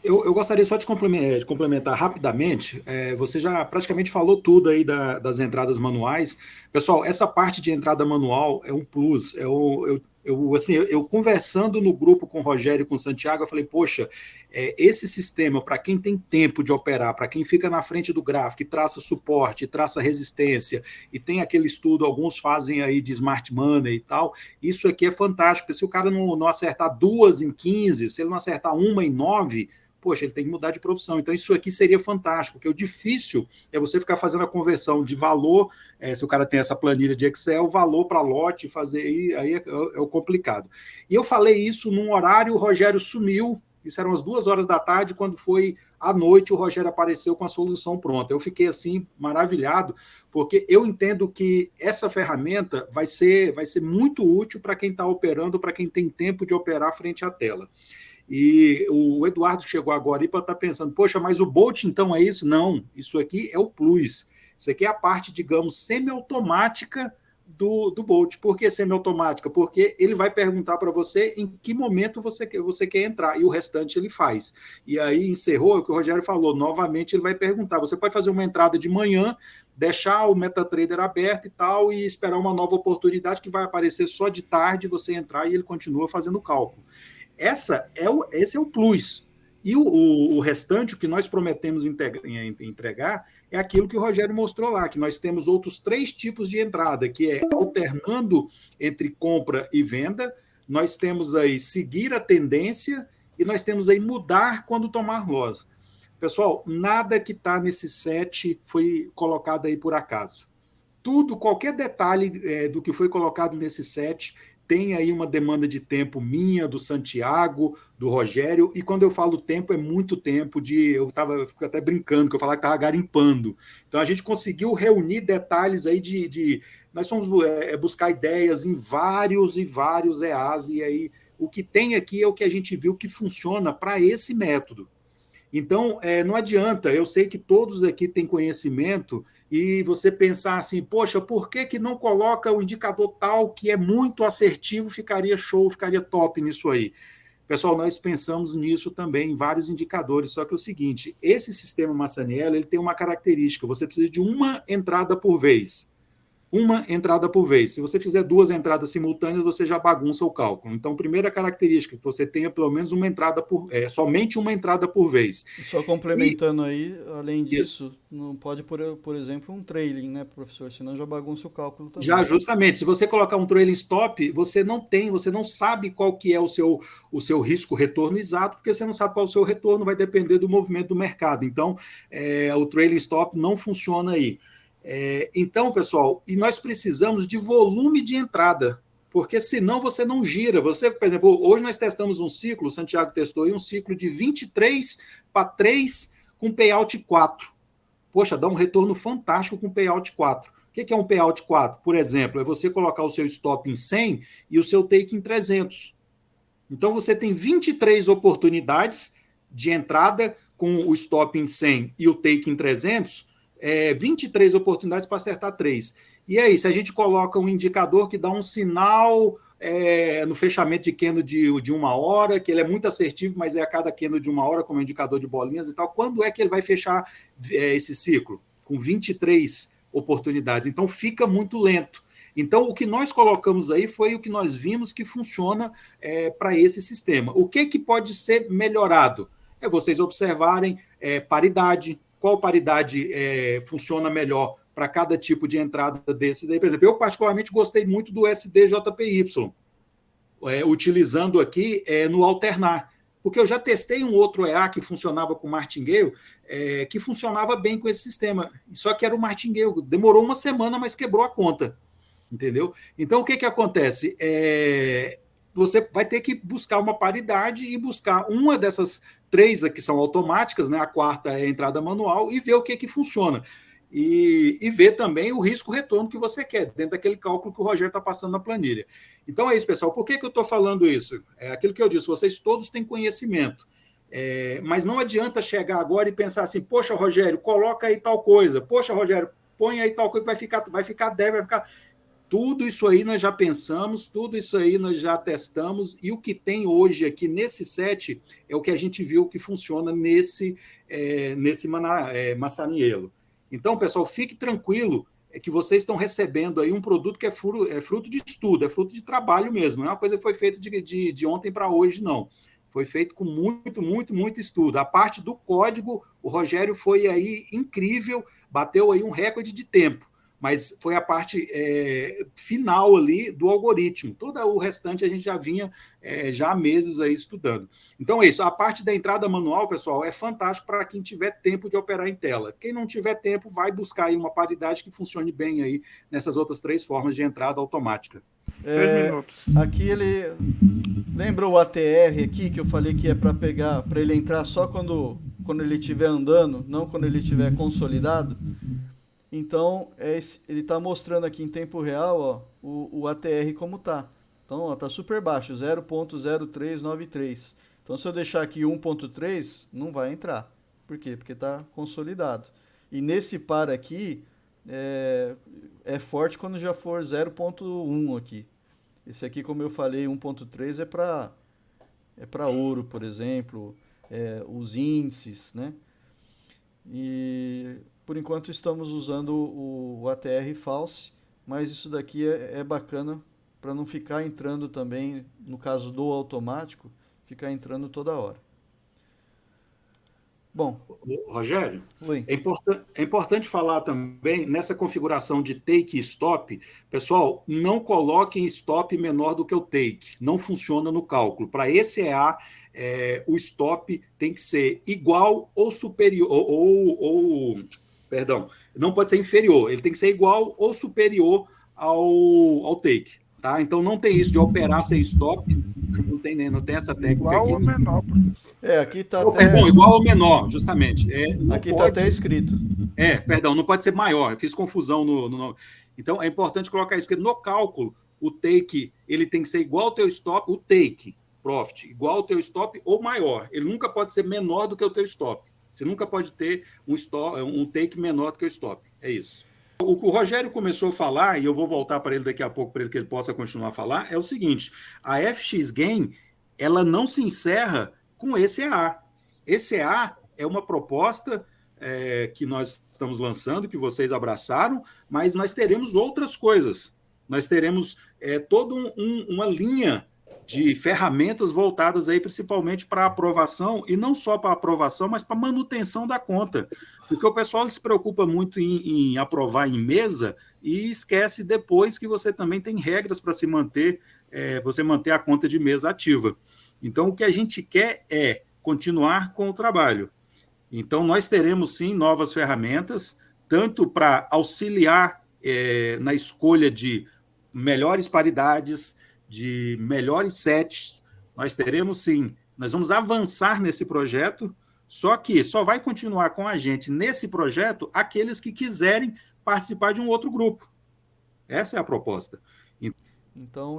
Eu gostaria só de complementar rapidamente. Você já praticamente falou tudo aí das entradas manuais. Pessoal, essa parte de entrada manual é um plus. Eu conversando no grupo com o Rogério e com o Santiago, eu falei, poxa, esse sistema, para quem tem tempo de operar, para quem fica na frente do gráfico e traça suporte, traça resistência, e tem aquele estudo, alguns fazem aí de smart money e tal, isso aqui é fantástico, porque se o cara não acertar 2 em 15, se ele não acertar 1 em 9, poxa, ele tem que mudar de profissão. Então, isso aqui seria fantástico, porque o difícil é você ficar fazendo a conversão de valor, se o cara tem essa planilha de Excel, valor para lote, fazer aí é o complicado. E eu falei isso num horário, o Rogério sumiu, isso eram as 2 horas da tarde, quando foi à noite, o Rogério apareceu com a solução pronta. Eu fiquei assim, maravilhado, porque eu entendo que essa ferramenta vai ser muito útil para quem está operando, para quem tem tempo de operar frente à tela. E o Eduardo chegou agora aí para estar pensando, poxa, mas o Bolt então é isso? Não, isso aqui é o plus. Isso aqui é a parte, digamos, semiautomática do Bolt. Por que semiautomática? Porque ele vai perguntar para você em que momento você quer entrar, e o restante ele faz. E aí encerrou o que o Rogério falou, novamente ele vai perguntar, você pode fazer uma entrada de manhã, deixar o MetaTrader aberto e tal, e esperar uma nova oportunidade que vai aparecer só de tarde, você entrar e ele continua fazendo o cálculo. Esse é o plus. E o restante, o que nós prometemos entregar, é aquilo que o Rogério mostrou lá, que nós temos outros 3 tipos de entrada, que é alternando entre compra e venda, nós temos aí seguir a tendência e nós temos aí mudar quando tomar loss. Pessoal, nada que está nesse set foi colocado aí por acaso. Tudo, qualquer detalhe do que foi colocado nesse set tem aí uma demanda de tempo minha, do Santiago, do Rogério, e quando eu falo tempo, é muito tempo fico até brincando, que eu falava que estava garimpando. Então a gente conseguiu reunir detalhes aí nós fomos buscar ideias em vários e vários EAs, e aí o que tem aqui é o que a gente viu que funciona para esse método. Então, não adianta, eu sei que todos aqui têm conhecimento e você pensar assim, poxa, por que não coloca o indicador tal que é muito assertivo, ficaria show, ficaria top nisso aí? Pessoal, nós pensamos nisso também, em vários indicadores, só que é o seguinte, esse sistema Massaniello, ele tem uma característica, você precisa de uma entrada por vez. Uma entrada por vez. Se você fizer 2 entradas simultâneas, você já bagunça o cálculo. Então, primeira característica, que você tenha pelo menos uma entrada somente uma entrada por vez. E só complementando aí, além Isso. disso, não pode, por exemplo, um trailing, né, professor? Senão já bagunça o cálculo também. Já, justamente. Se você colocar um trailing stop, você não sabe qual que é o seu risco retorno exato, porque você não sabe qual é o seu retorno, vai depender do movimento do mercado. Então, o trailing stop não funciona aí. Então, pessoal, e nós precisamos de volume de entrada, porque senão você não gira. Você, por exemplo, hoje nós testamos um ciclo, o Santiago testou aí um ciclo de 23 para 3 com payout 4. Poxa, dá um retorno fantástico com payout 4. O que é um payout 4? Por exemplo, é você colocar o seu stop em 100 e o seu take em 300. Então você tem 23 oportunidades de entrada com o stop em 100 e o take em 300, 23 oportunidades para acertar 3. E aí, se a gente coloca um indicador que dá um sinal no fechamento de candle de 1 hora, que ele é muito assertivo, mas é a cada candle de 1 hora, como indicador de bolinhas e tal, quando é que ele vai fechar esse ciclo? Com 23 oportunidades. Então, fica muito lento. Então, o que nós colocamos aí foi o que nós vimos que funciona para esse sistema. O que pode ser melhorado? É vocês observarem paridade, qual paridade funciona melhor para cada tipo de entrada desse daí. Por exemplo, eu particularmente gostei muito do SDJPY, utilizando aqui no alternar, porque eu já testei um outro EA que funcionava com Martingale, que funcionava bem com esse sistema, só que era o Martingale, demorou uma semana, mas quebrou a conta, entendeu? Então, o que acontece? Você vai ter que buscar uma paridade e buscar uma dessas 3 que são automáticas, né? A quarta é a entrada manual, e ver o que funciona. E ver também o risco-retorno que você quer, dentro daquele cálculo que o Rogério está passando na planilha. Então é isso, pessoal. Por que eu estou falando isso? É aquilo que eu disse, vocês todos têm conhecimento. Mas não adianta chegar agora e pensar assim, poxa, Rogério, coloca aí tal coisa. Poxa, Rogério, põe aí tal coisa que vai ficar 10, vai ficar... Tudo isso aí nós já pensamos, tudo isso aí nós já testamos, e o que tem hoje aqui nesse set é o que a gente viu que funciona nesse Massaniello. Então, pessoal, fique tranquilo que vocês estão recebendo aí um produto que é fruto de estudo, é fruto de trabalho mesmo, não é uma coisa que foi feita de ontem para hoje, não. Foi feito com muito, muito, muito estudo. A parte do código, o Rogério foi aí incrível, bateu aí um recorde de tempo, mas foi a parte final ali do algoritmo. Todo o restante a gente já vinha já há meses aí estudando. Então é isso. A parte da entrada manual, pessoal, é fantástico para quem tiver tempo de operar em tela. Quem não tiver tempo, vai buscar aí uma paridade que funcione bem aí nessas outras 3 formas de entrada automática. 3 minutos. Aqui ele... Lembra o ATR aqui que eu falei que é para ele entrar só quando ele estiver andando, não quando ele estiver consolidado? Então, ele está mostrando aqui em tempo real, ó, o ATR como tá. Então, está super baixo, 0.0393. Então, se eu deixar aqui 1.3, não vai entrar. Por quê? Porque está consolidado. E nesse par aqui, é forte quando já for 0.1 aqui. Esse aqui, como eu falei, 1.3 é para ouro, por exemplo, os índices, né? E por enquanto estamos usando o ATR False, mas isso daqui é bacana para não ficar entrando também, no caso do automático, ficar entrando toda hora. Bom, Rogério, oi. é importante falar também nessa configuração de take e stop. Pessoal, não coloquem stop menor do que o take. Não funciona no cálculo. Para esse EA, o stop tem que ser igual ou superior, perdão, não pode ser inferior. Ele tem que ser igual ou superior ao take. Tá? Então não tem isso de operar sem stop. Não tem essa técnica Igual aqui. ou menor, professor. Aqui tá Perdão, até. igual ou menor, justamente. Não Aqui tá até pode. escrito. Perdão, não pode ser maior. Eu fiz confusão no. Então é importante colocar isso, porque no cálculo, o take ele tem que ser igual ao teu stop, o take, profit, igual ao teu stop ou maior. Ele nunca pode ser menor do que o teu stop. Você nunca pode ter um take menor do que o stop. É isso. O que o Rogério começou a falar, e eu vou voltar para ele daqui a pouco, para ele que ele possa continuar a falar, é o seguinte: a FX Game ela não se encerra com esse EA. Esse EA é uma proposta que nós estamos lançando, que vocês abraçaram, mas nós teremos outras coisas. Nós teremos toda uma linha de ferramentas voltadas aí principalmente para aprovação, e não só para aprovação, mas para manutenção da conta. Porque o pessoal se preocupa muito em aprovar em mesa e esquece depois que você também tem regras para se manter, você manter a conta de mesa ativa. Então, o que a gente quer é continuar com o trabalho. Então, nós teremos, sim, novas ferramentas, tanto para auxiliar na escolha de melhores paridades, de melhores sets. Nós teremos, sim, nós vamos avançar nesse projeto, só que só vai continuar com a gente nesse projeto aqueles que quiserem participar de um outro grupo. Essa é a proposta. Então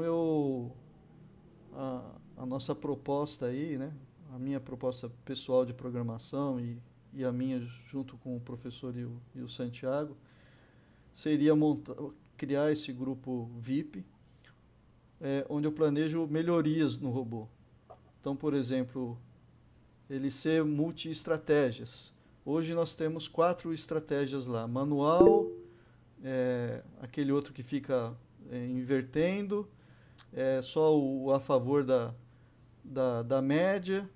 a nossa proposta aí, né? A minha proposta pessoal de programação e a minha junto com o professor e o Santiago seria criar esse grupo VIP, onde eu planejo melhorias no robô. Então, por exemplo, ele ser multi-estratégias. Hoje nós temos 4 estratégias lá: manual, aquele outro que fica invertendo, só a favor da média,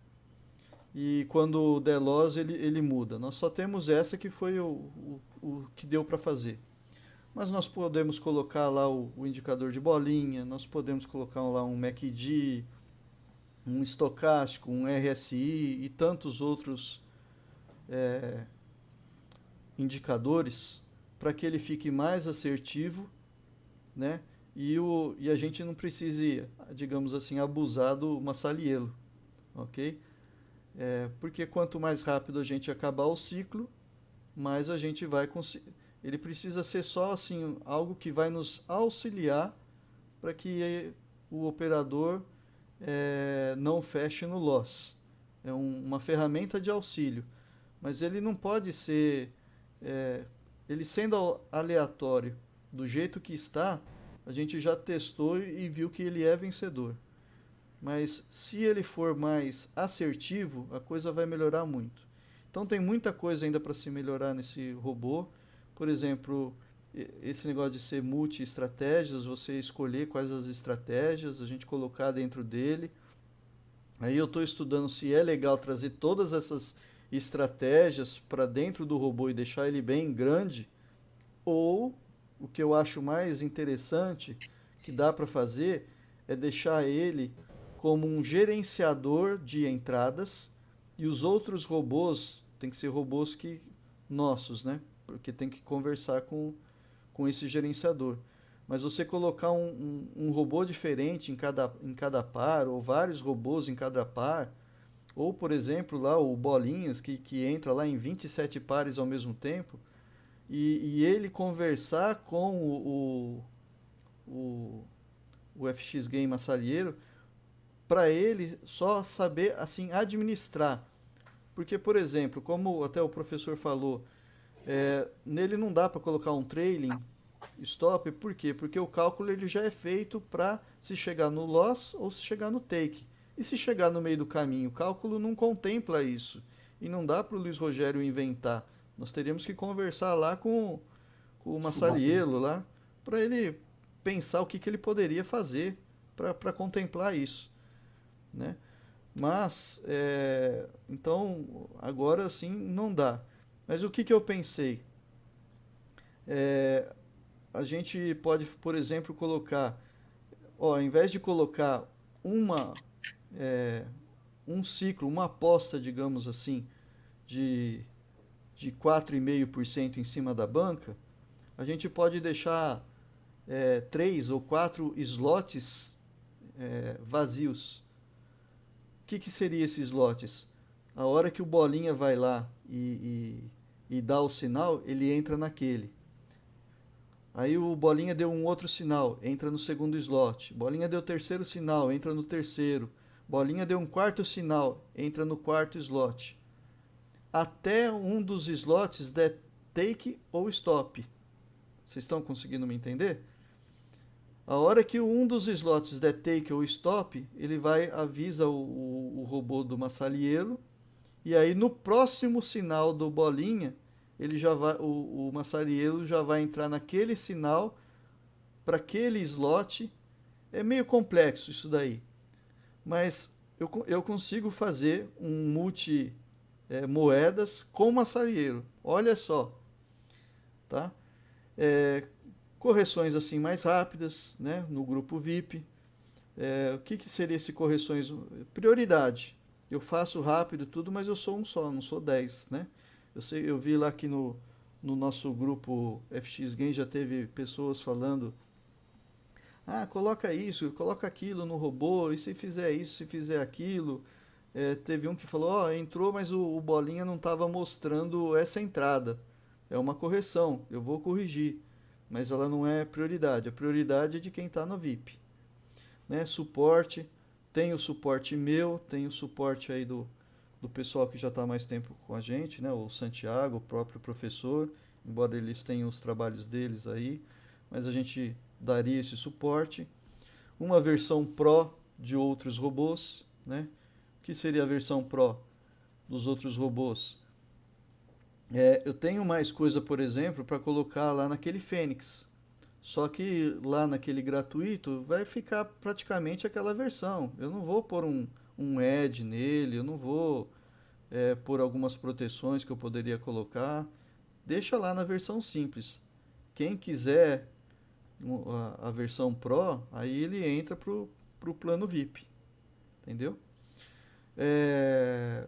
e quando der loss ele muda. Nós só temos essa que foi o que deu para fazer. Mas nós podemos colocar lá o indicador de bolinha, nós podemos colocar lá um MACD, um estocástico, um RSI e tantos outros indicadores para que ele fique mais assertivo, né? E a gente não precise, digamos assim, abusar do Massalielo, ok? Porque quanto mais rápido a gente acabar o ciclo, mais a gente vai conseguir. Ele precisa ser só assim algo que vai nos auxiliar para que o operador não feche no loss. É uma ferramenta de auxílio, mas ele não pode ser, ele sendo aleatório do jeito que está, a gente já testou e viu que ele é vencedor. Mas se ele for mais assertivo, a coisa vai melhorar muito. Então tem muita coisa ainda para se melhorar nesse robô. Por exemplo, esse negócio de ser multi-estratégias, você escolher quais as estratégias, a gente colocar dentro dele. Aí eu estou estudando se é legal trazer todas essas estratégias para dentro do robô e deixar ele bem grande, ou o que eu acho mais interessante que dá para fazer é deixar ele como um gerenciador de entradas, e os outros robôs tem que ser robôs nossos, né? Porque tem que conversar com esse gerenciador. Mas você colocar um robô diferente em cada par, ou vários robôs em cada par, ou, por exemplo, lá o Bolinhas, que entra lá em 27 pares ao mesmo tempo, e ele conversar com o FX Game Massalheiro, para ele só saber assim administrar. Porque, por exemplo, como até o professor falou, nele não dá para colocar um trailing stop. Por quê? Porque o cálculo ele já é feito para se chegar no loss ou se chegar no take. E se chegar no meio do caminho, o cálculo não contempla isso. E não dá para o Luiz Rogério inventar. Nós teríamos que conversar lá com o Massalielo lá, para ele pensar o que ele poderia fazer para contemplar isso, né? Mas, então, agora sim não dá. Mas o que que eu pensei? É, a gente pode, por exemplo, colocar, ó, ao invés de colocar uma, é, um ciclo, uma aposta, digamos assim, de, de 4,5% em cima da banca, a gente pode deixar três ou quatro slots vazios. O que que seria esses slots? A hora que o bolinha vai lá e dá o sinal, ele entra naquele. Aí o bolinha deu um outro sinal, entra no segundo slot. Bolinha deu o terceiro sinal, entra no terceiro. Bolinha deu um quarto sinal, entra no quarto slot. Até um dos slots der take ou stop. Vocês estão conseguindo me entender? A hora que um dos slots der take ou stop, ele vai avisa o robô do maçalheiro, e aí no próximo sinal do bolinha, ele já vai, o maçalheiro já vai entrar naquele sinal para aquele slot. É meio complexo isso daí, mas eu consigo fazer um multi moedas com maçalheiro. Olha só, tá? É, correções assim mais rápidas, né, no grupo VIP. O que que seria esse correções? Prioridade. Eu faço rápido tudo, mas eu sou um só, não sou 10, né? Eu vi lá que no nosso grupo FX Game já teve pessoas falando: ah, coloca isso, coloca aquilo no robô, e se fizer isso, se fizer aquilo. Teve um que falou: ó, entrou, mas o bolinha não estava mostrando essa entrada. É uma correção, eu vou corrigir, mas ela não é prioridade. A prioridade é de quem está no VIP, né? Suporte, tem o suporte meu, tem o suporte aí do pessoal que já está mais tempo com a gente, né? O Santiago, o próprio professor, embora eles tenham os trabalhos deles aí, mas a gente daria esse suporte. Uma versão Pro de outros robôs, né? O que seria a versão Pro dos outros robôs? Eu tenho mais coisa, por exemplo, para colocar lá naquele Fênix. Só que lá naquele gratuito vai ficar praticamente aquela versão. Eu não vou pôr um add nele, eu não vou pôr algumas proteções que eu poderia colocar. Deixa lá na versão simples. Quem quiser a versão Pro, aí ele entra pro plano VIP. Entendeu?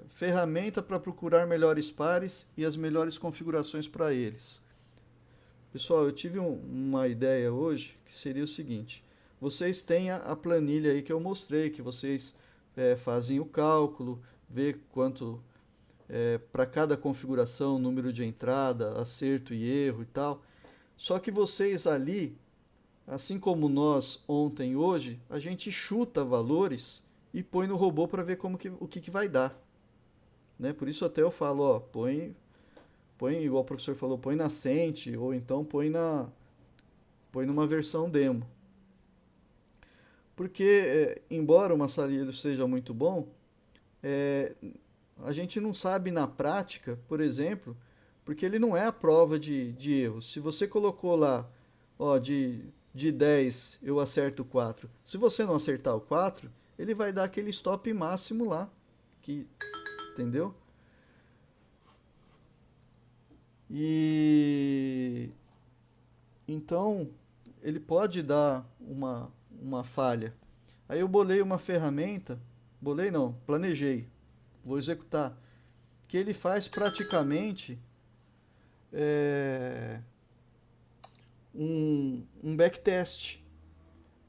Ferramenta para procurar melhores pares e as melhores configurações para eles. Pessoal, eu tive uma ideia hoje que seria o seguinte: vocês têm a planilha aí que eu mostrei, que vocês fazem o cálculo, vê quanto para cada configuração, número de entrada, acerto e erro e tal. Só que vocês ali, assim como nós ontem e hoje, a gente chuta valores e põe no robô para ver o que vai dar. Né? Por isso até eu falo, ó, põe, igual o professor falou, põe nascente, ou então põe numa versão demo. Porque, embora o maçalheiro seja muito bom, a gente não sabe na prática, por exemplo, porque ele não é a prova de erros. Se você colocou lá, ó, de 10 eu acerto 4. Se você não acertar o 4, ele vai dar aquele stop máximo lá, entendeu? E então ele pode dar uma falha. Aí eu bolei uma ferramenta, bolei não, planejei, vou executar, que ele faz praticamente um backtest,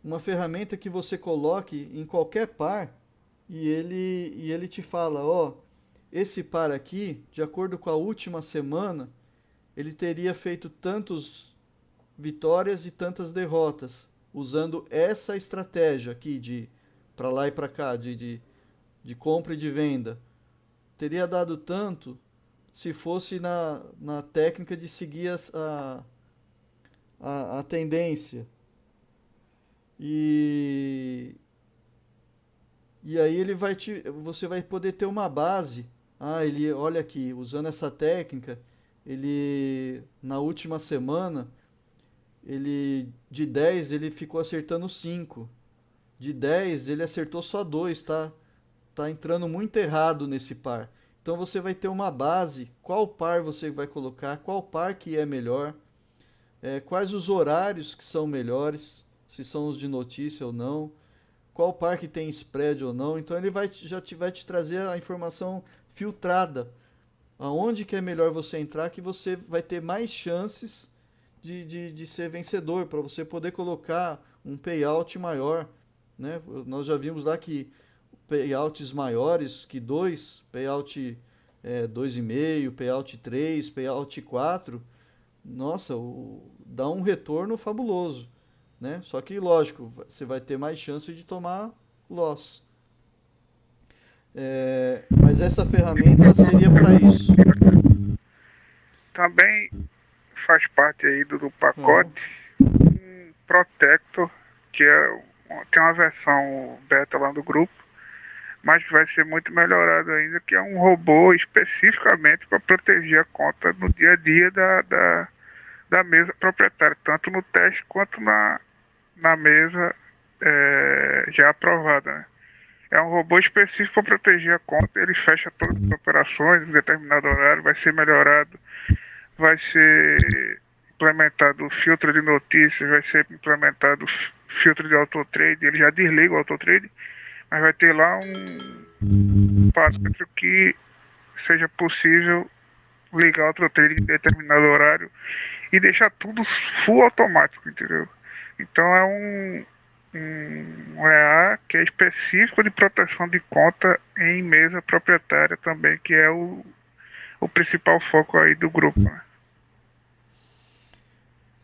uma ferramenta que você coloque em qualquer par e ele te fala, ó, esse par aqui, de acordo com a última semana, ele teria feito tantas vitórias e tantas derrotas, usando essa estratégia aqui de para lá e para cá, de compra e de venda. Teria dado tanto se fosse na técnica de seguir a tendência. E aí você vai poder ter uma base. Ah, ele, olha aqui, usando essa técnica, ele na última semana, ele de 10 ele ficou acertando 5. De 10 ele acertou só 2, tá? tá entrando muito errado nesse par. Então você vai ter uma base, qual par você vai colocar, qual par que é melhor, quais os horários que são melhores, se são os de notícia ou não, qual par que tem spread ou não. Então ele vai te trazer a informação filtrada, aonde que é melhor você entrar, que você vai ter mais chances de ser vencedor, para você poder colocar um payout maior, né? Nós já vimos lá que payouts maiores que 2, payout 2,5, payout 3, payout 4, nossa, dá um retorno fabuloso, né? Só que, lógico, você vai ter mais chance de tomar loss. Mas essa ferramenta seria para isso. Também faz parte aí do pacote um Protector, que tem uma versão beta lá no grupo, mas vai ser muito melhorado ainda, que é um robô especificamente para proteger a conta no dia a dia da mesa proprietária, tanto no teste quanto na mesa já aprovada, né? É um robô específico para proteger a conta, ele fecha todas as operações em determinado horário, vai ser melhorado, vai ser implementado o filtro de notícias, vai ser implementado o filtro de autotrade, ele já desliga o autotrade, mas vai ter lá um parâmetro que seja possível ligar o autotrade em determinado horário e deixar tudo full automático, entendeu? Então é um EA que é específico de proteção de conta em mesa proprietária também, que é o principal foco aí do grupo, né?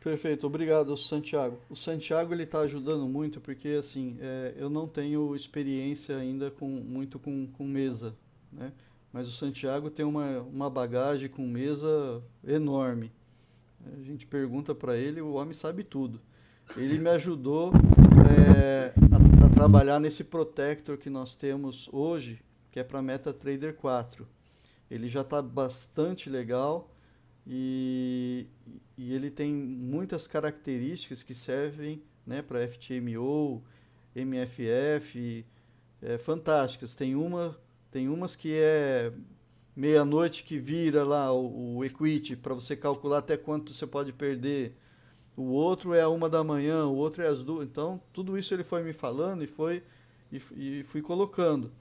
Perfeito, obrigado, Santiago. O Santiago ele está ajudando muito porque assim eu não tenho experiência ainda muito com mesa, né? Mas o Santiago tem uma bagagem com mesa enorme. A gente pergunta para ele, o homem sabe tudo. Ele me ajudou a trabalhar nesse Protector que nós temos hoje, que é para MetaTrader 4. Ele já está bastante legal. E ele tem muitas características que servem, né, para FTMO, MFF, fantásticas. Tem umas que é meia-noite que vira lá o equity para você calcular até quanto você pode perder. O outro é a 1 da manhã, o outro é às 2. Então, tudo isso ele foi me falando e fui colocando.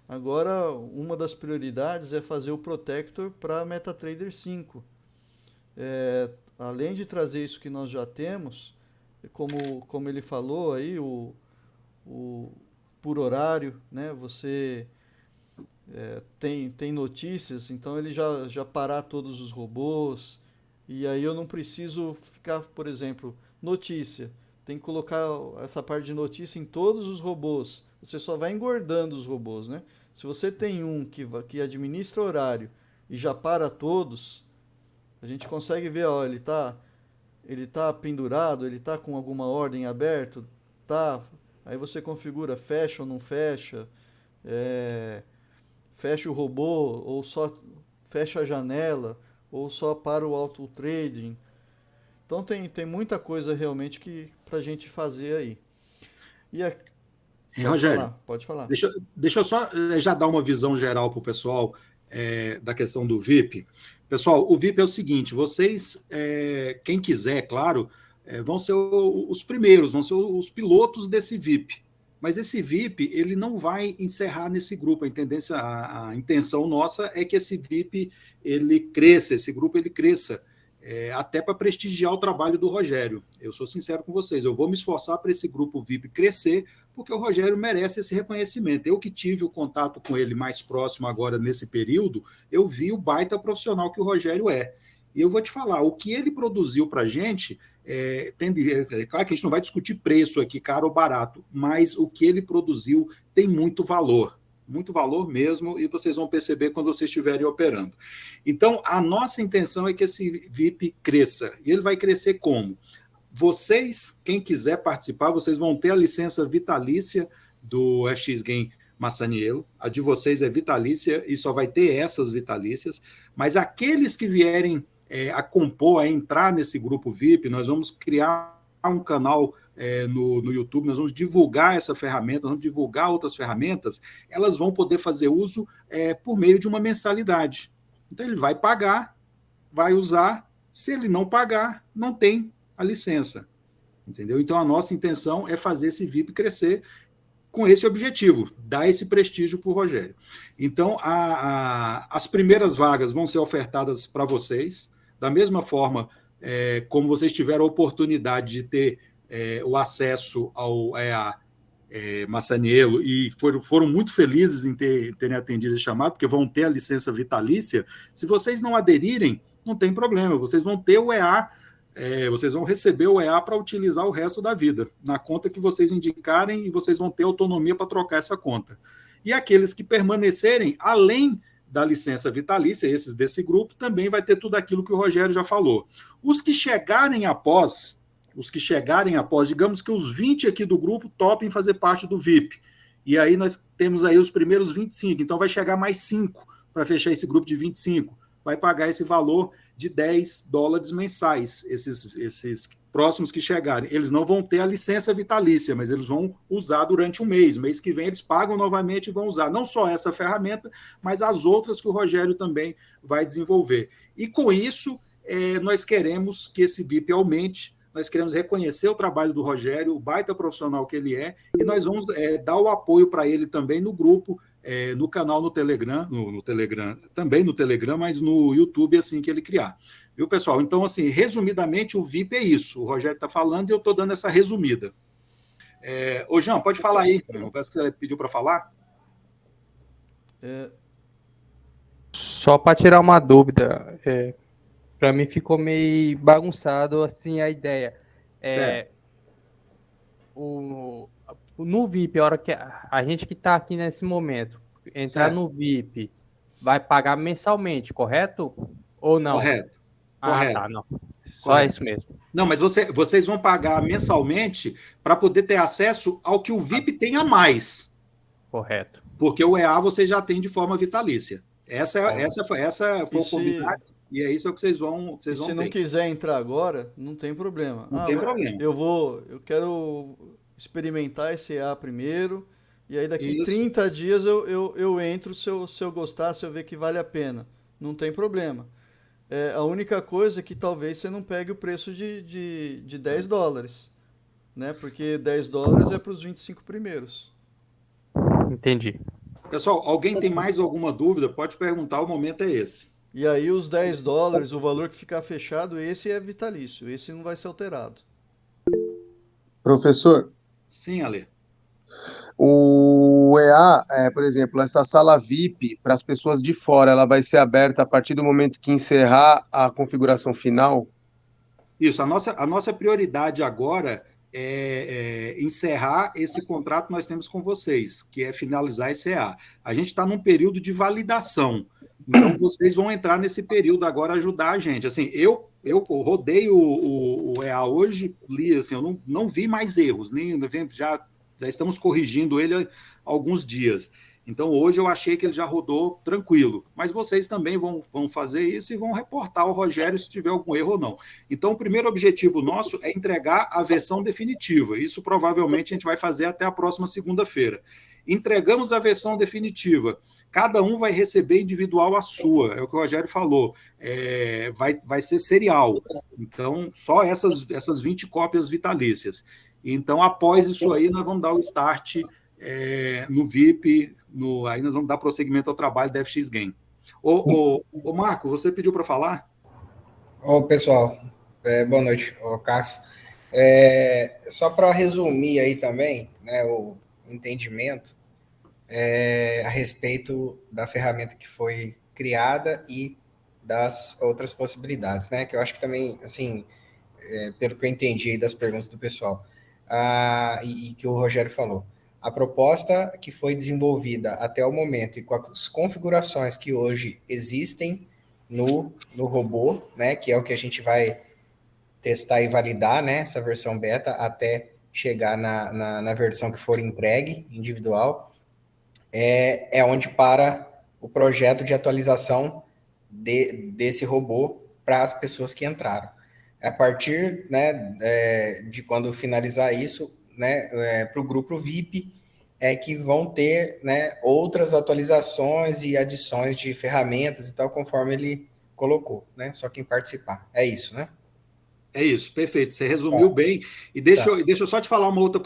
Agora, uma das prioridades é fazer o Protector para MetaTrader 5. Além de trazer isso que nós já temos, como ele falou aí, por horário, né? Você tem notícias, então ele já parar todos os robôs, e aí eu não preciso ficar, por exemplo, notícia. Tem que colocar essa parte de notícia em todos os robôs. Você só vai engordando os robôs, né? Se você tem um que administra horário e já para todos, a gente consegue ver, ó, ele tá pendurado, ele tá com alguma ordem aberta, tá? Aí você configura, fecha ou não fecha, fecha o robô, ou só fecha a janela, ou só para o auto trading. Então tem muita coisa realmente pra gente fazer aí. Rogério, pode falar. Deixa eu só já dar uma visão geral para o pessoal da questão do VIP. Pessoal, o VIP é o seguinte, vocês, quem quiser, claro, vão ser os primeiros, vão ser os pilotos desse VIP. Mas esse VIP, ele não vai encerrar nesse grupo. A intenção nossa é que esse VIP, ele cresça, esse grupo, ele cresça, até para prestigiar o trabalho do Rogério. Eu sou sincero com vocês, eu vou me esforçar para esse grupo VIP crescer, porque o Rogério merece esse reconhecimento. Eu que tive o contato com ele mais próximo agora nesse período, eu vi o baita profissional que o Rogério é. E eu vou te falar, o que ele produziu para a gente, claro que a gente não vai discutir preço aqui, caro ou barato, mas o que ele produziu tem muito valor mesmo, e vocês vão perceber quando vocês estiverem operando. Então, a nossa intenção é que esse VIP cresça, e ele vai crescer como? Vocês, quem quiser participar, vocês vão ter a licença vitalícia do FX Game Masaniello, a de vocês é vitalícia e só vai ter essas vitalícias, mas aqueles que vierem a compor, a entrar nesse grupo VIP, nós vamos criar um canal no YouTube, nós vamos divulgar essa ferramenta, nós vamos divulgar outras ferramentas, elas vão poder fazer uso por meio de uma mensalidade. Então, ele vai pagar, vai usar, se ele não pagar, não tem a licença. Entendeu? Então, a nossa intenção é fazer esse VIP crescer com esse objetivo, dar esse prestígio para o Rogério. Então, as primeiras vagas vão ser ofertadas para vocês, da mesma forma como vocês tiveram a oportunidade de ter o acesso ao EA Massaniello e foram muito felizes em terem atendido esse chamado, porque vão ter a licença vitalícia. Se vocês não aderirem, não tem problema, vocês vão ter o EA, vocês vão receber o EA para utilizar o resto da vida, na conta que vocês indicarem, e vocês vão ter autonomia para trocar essa conta. E aqueles que permanecerem, além da licença vitalícia, esses desse grupo, também vai ter tudo aquilo que o Rogério já falou. Os que chegarem após, digamos que os 20 aqui do grupo topem fazer parte do VIP. E aí nós temos aí os primeiros 25, então vai chegar mais 5 para fechar esse grupo de 25. Vai pagar esse valor de $10 mensais, esses próximos que chegarem. Eles não vão ter a licença vitalícia, mas eles vão usar durante um mês. Mês que vem eles pagam novamente e vão usar não só essa ferramenta, mas as outras que o Rogério também vai desenvolver. E com isso, nós queremos que esse VIP aumente, nós queremos reconhecer o trabalho do Rogério, o baita profissional que ele é, e nós vamos dar o apoio para ele também no grupo, no canal no Telegram, no Telegram, também no Telegram, mas no YouTube assim que ele criar. Viu, pessoal? Então, assim, resumidamente, o VIP é isso. O Rogério está falando e eu estou dando essa resumida. Ô, Jean, pode falar aí. Parece que você pediu para falar. Só para tirar uma dúvida, para mim ficou meio bagunçado assim a ideia. No VIP, a hora que a gente que está aqui nesse momento entrar no VIP, vai pagar mensalmente, correto? Ou não? Correto. Correto. Tá, não. Só isso mesmo. Não, mas vocês vão pagar mensalmente para poder ter acesso ao que o VIP tem a mais. Correto. Porque o EA você já tem de forma vitalícia. Essa foi o convidado, e é isso que vocês vão ter. Se não quiser entrar agora, não tem problema. Não tem problema. Eu quero experimentar esse EA primeiro, e aí daqui 30 dias eu entro se eu gostar, se eu ver que vale a pena. Não tem problema. A única coisa é que talvez você não pegue o preço de $10, né? Porque $10 é para os 25 primeiros. Entendi. Pessoal, alguém tem mais alguma dúvida? Pode perguntar, o momento é esse. E aí os $10, o valor que ficar fechado, esse é vitalício, esse não vai ser alterado. Professor? Sim, Ale. O EA, por exemplo, essa sala VIP para as pessoas de fora, ela vai ser aberta a partir do momento que encerrar a configuração final? Isso, a nossa prioridade agora é encerrar esse contrato que nós temos com vocês, que é finalizar esse EA. A gente está num período de validação, então vocês vão entrar nesse período agora ajudar a gente. Assim, eu rodei o EA hoje, li, assim, eu não vi mais erros, nem já estamos corrigindo ele há alguns dias. Então, hoje eu achei que ele já rodou tranquilo. Mas vocês também vão fazer isso e vão reportar ao Rogério se tiver algum erro ou não. Então, o primeiro objetivo nosso é entregar a versão definitiva. Isso provavelmente a gente vai fazer até a próxima segunda-feira. Entregamos a versão definitiva. Cada um vai receber individual a sua. É o que o Rogério falou. Vai ser serial. Então, só essas 20 cópias vitalícias. Então, após isso aí, nós vamos dar o start no VIP, aí nós vamos dar prosseguimento ao trabalho da FX Game. Ô Marco, você pediu para falar? Pessoal, boa noite, Cássio. Só para resumir aí também, né, o entendimento a respeito da ferramenta que foi criada e das outras possibilidades, né, que eu acho que também, assim, pelo que eu entendi aí das perguntas do pessoal, e que o Rogério falou, a proposta que foi desenvolvida até o momento e com as configurações que hoje existem no robô, né, que é o que a gente vai testar e validar, né, essa versão beta até chegar na versão que for entregue, individual, é onde para o projeto de atualização desse robô para as pessoas que entraram. A partir, né, de quando finalizar isso, né, para o grupo VIP, é que vão ter, né, outras atualizações e adições de ferramentas e tal, conforme ele colocou, né? Só quem participar. É isso, né? É isso, perfeito. Você Tá, resumiu bem. E tá. deixa eu só te falar uma outra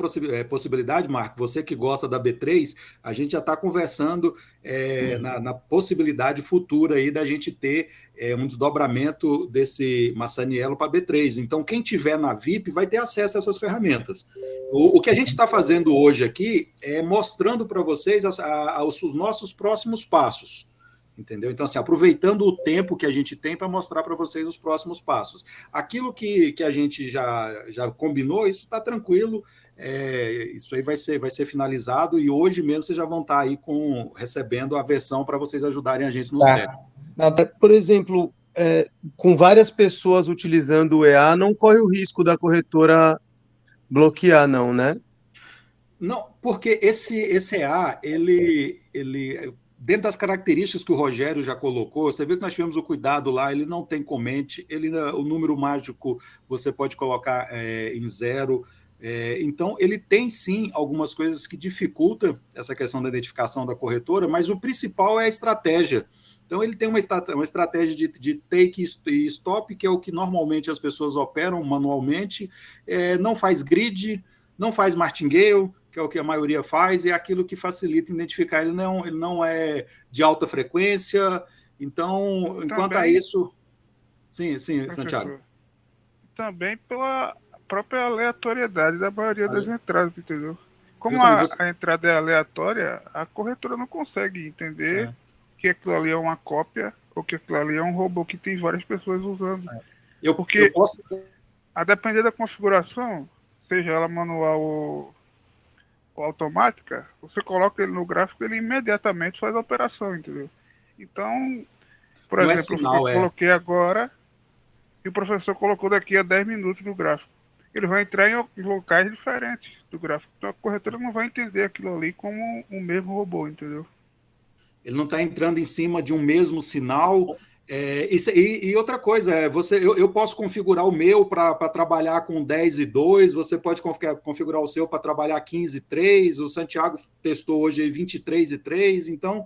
possibilidade, Marco. Você que gosta da B3, a gente já está conversando na possibilidade futura aí da gente ter um desdobramento desse Massaniello para B3. Então, quem tiver na VIP vai ter acesso a essas ferramentas. O que a gente está fazendo hoje aqui é mostrando para vocês os nossos próximos passos. Entendeu? Então, assim, aproveitando o tempo que a gente tem para mostrar para vocês os próximos passos. Aquilo que a gente já combinou, isso está tranquilo, isso aí vai ser finalizado e hoje mesmo vocês já vão estar aí recebendo a versão para vocês ajudarem a gente nos Tá. testes. Não, tá. Por exemplo, com várias pessoas utilizando o EA, não corre o risco da corretora bloquear, não, né? Não, porque esse EA, ele dentro das características que o Rogério já colocou, você viu que nós tivemos o cuidado lá, ele não tem comente, o número mágico você pode colocar em 0. Então, ele tem sim algumas coisas que dificultam essa questão da identificação da corretora, mas o principal é a estratégia. Então, ele tem uma estratégia de take e stop, que é o que normalmente as pessoas operam manualmente, não faz grid, não faz martingale, que é o que a maioria faz, é aquilo que facilita identificar. Ele não é de alta frequência. Então, enquanto a Também, isso. Sim, Santiago. professor, também pela própria aleatoriedade da maioria das entradas, entendeu? Como Justamente você. a entrada é aleatória, a corretora não consegue entender que aquilo ali é uma cópia ou que aquilo ali é um robô que tem várias pessoas usando. Eu Porque, posso. a depender da configuração, seja ela manual ou automática, você coloca ele no gráfico, ele imediatamente faz a operação, entendeu? Então, por Não é exemplo, eu sinal, coloquei agora e o professor colocou daqui a 10 minutos no gráfico. Ele vai entrar em locais diferentes do gráfico. Então a corretora não vai entender aquilo ali como um mesmo robô, entendeu? Ele não está entrando em cima de um mesmo sinal. E outra coisa, eu posso configurar o meu para trabalhar com 10:2, você pode configurar o seu para trabalhar 15:3, o Santiago testou hoje 23:3, então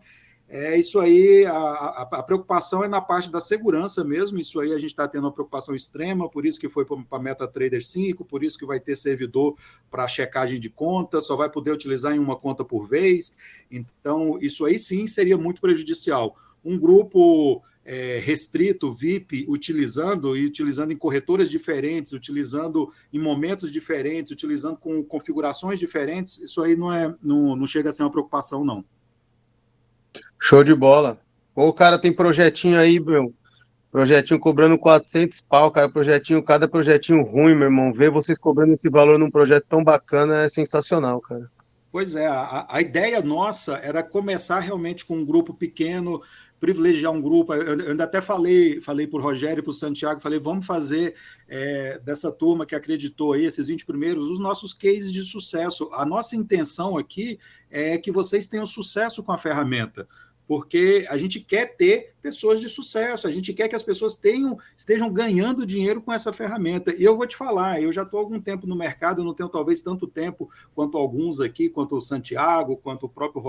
isso aí, a preocupação é na parte da segurança mesmo, isso aí a gente está tendo uma preocupação extrema, por isso que foi para a MetaTrader 5, por isso que vai ter servidor para checagem de conta, só vai poder utilizar em uma conta por vez, então isso aí sim seria muito prejudicial. Um grupo restrito, VIP, utilizando em corretoras diferentes, utilizando em momentos diferentes, utilizando com configurações diferentes, isso aí não chega a ser uma preocupação, não. Show de bola. Ou o cara tem projetinho aí, meu. Projetinho cobrando 400 pau, cara. Cada projetinho ruim, meu irmão. Ver vocês cobrando esse valor num projeto tão bacana é sensacional, cara. Pois é, a ideia nossa era começar realmente com um grupo pequeno, privilegiar um grupo. Eu ainda até falei para o Rogério e para o Santiago, falei, vamos fazer dessa turma que acreditou aí, esses 20 primeiros, os nossos cases de sucesso. A nossa intenção aqui é que vocês tenham sucesso com a ferramenta, porque a gente quer ter pessoas de sucesso, a gente quer que as pessoas estejam ganhando dinheiro com essa ferramenta. E eu vou te falar, eu já estou há algum tempo no mercado, eu não tenho talvez tanto tempo quanto alguns aqui, quanto o Santiago, quanto o próprio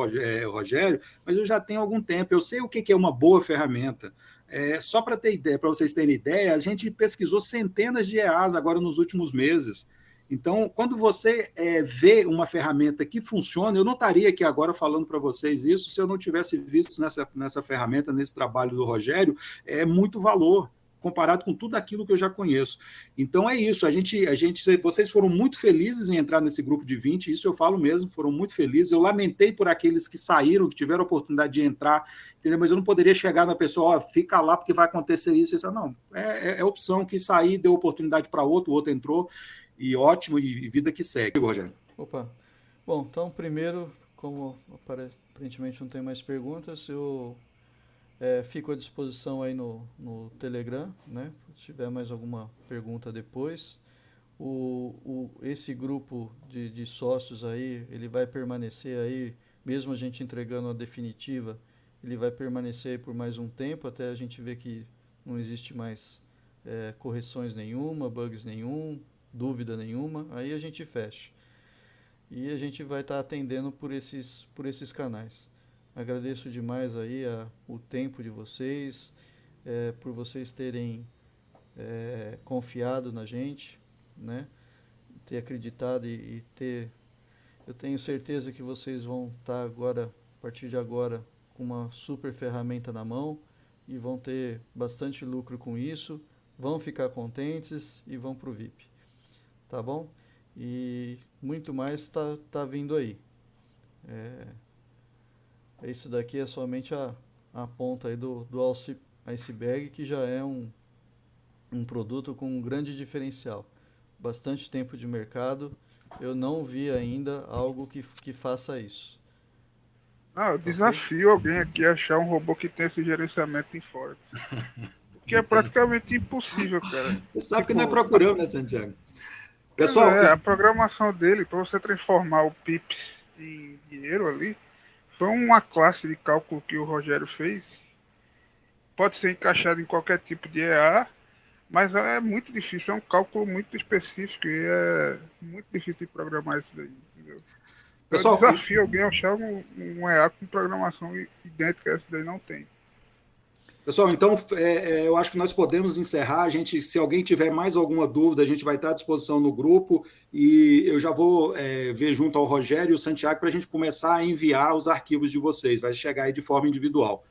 Rogério, mas eu já tenho algum tempo, eu sei o que é uma boa ferramenta. Só para ter ideia, para vocês terem ideia, a gente pesquisou centenas de EAs agora nos últimos meses. Então, quando você vê uma ferramenta que funciona, eu não estaria aqui agora falando para vocês isso se eu não tivesse visto nessa ferramenta, nesse trabalho do Rogério, muito valor comparado com tudo aquilo que eu já conheço. Então é isso, vocês foram muito felizes em entrar nesse grupo de 20, isso eu falo mesmo, foram muito felizes. Eu lamentei por aqueles que saíram, que tiveram a oportunidade de entrar, entendeu? Mas eu não poderia chegar na pessoa, fica lá porque vai acontecer isso. Não, é opção que sair, deu oportunidade para outro, o outro entrou. E ótimo, e vida que segue, Rogério. Opa. Bom, então primeiro, como aparentemente não tem mais perguntas, eu fico à disposição aí no Telegram, né? Se tiver mais alguma pergunta depois. Esse grupo de sócios aí, ele vai permanecer aí, mesmo a gente entregando a definitiva, ele vai permanecer aí por mais um tempo, até a gente ver que não existe mais correções nenhuma, bugs nenhum, dúvida nenhuma, aí a gente fecha. E a gente vai estar atendendo por esses canais. Agradeço demais aí o tempo de vocês, por vocês terem confiado na gente, né? Ter acreditado e ter... Eu tenho certeza que vocês vão estar agora, a partir de agora, com uma super ferramenta na mão e vão ter bastante lucro com isso, vão ficar contentes e vão para o VIP. Tá bom? E muito mais tá vindo aí. Isso daqui é somente a ponta aí do iceberg, que já é um produto com um grande diferencial. Bastante tempo de mercado, eu não vi ainda algo que faça isso. Não, eu desafio alguém aqui a achar um robô que tenha esse gerenciamento em Forex. Porque é praticamente impossível, cara. Você sabe que nós procuramos, né, Santiago? Pessoal, Pessoal, a programação dele, para você transformar o PIPS em dinheiro ali, foi uma classe de cálculo que o Rogério fez. Pode ser encaixado em qualquer tipo de EA, mas é muito difícil, é um cálculo muito específico e é muito difícil de programar isso daí, entendeu? Pessoal, eu desafio alguém a achar um EA com programação idêntica a essa daí não tem. Pessoal, então eu acho que nós podemos encerrar. Se alguém tiver mais alguma dúvida, a gente vai estar à disposição no grupo e eu já vou ver junto ao Rogério e o Santiago para a gente começar a enviar os arquivos de vocês. Vai chegar aí de forma individual.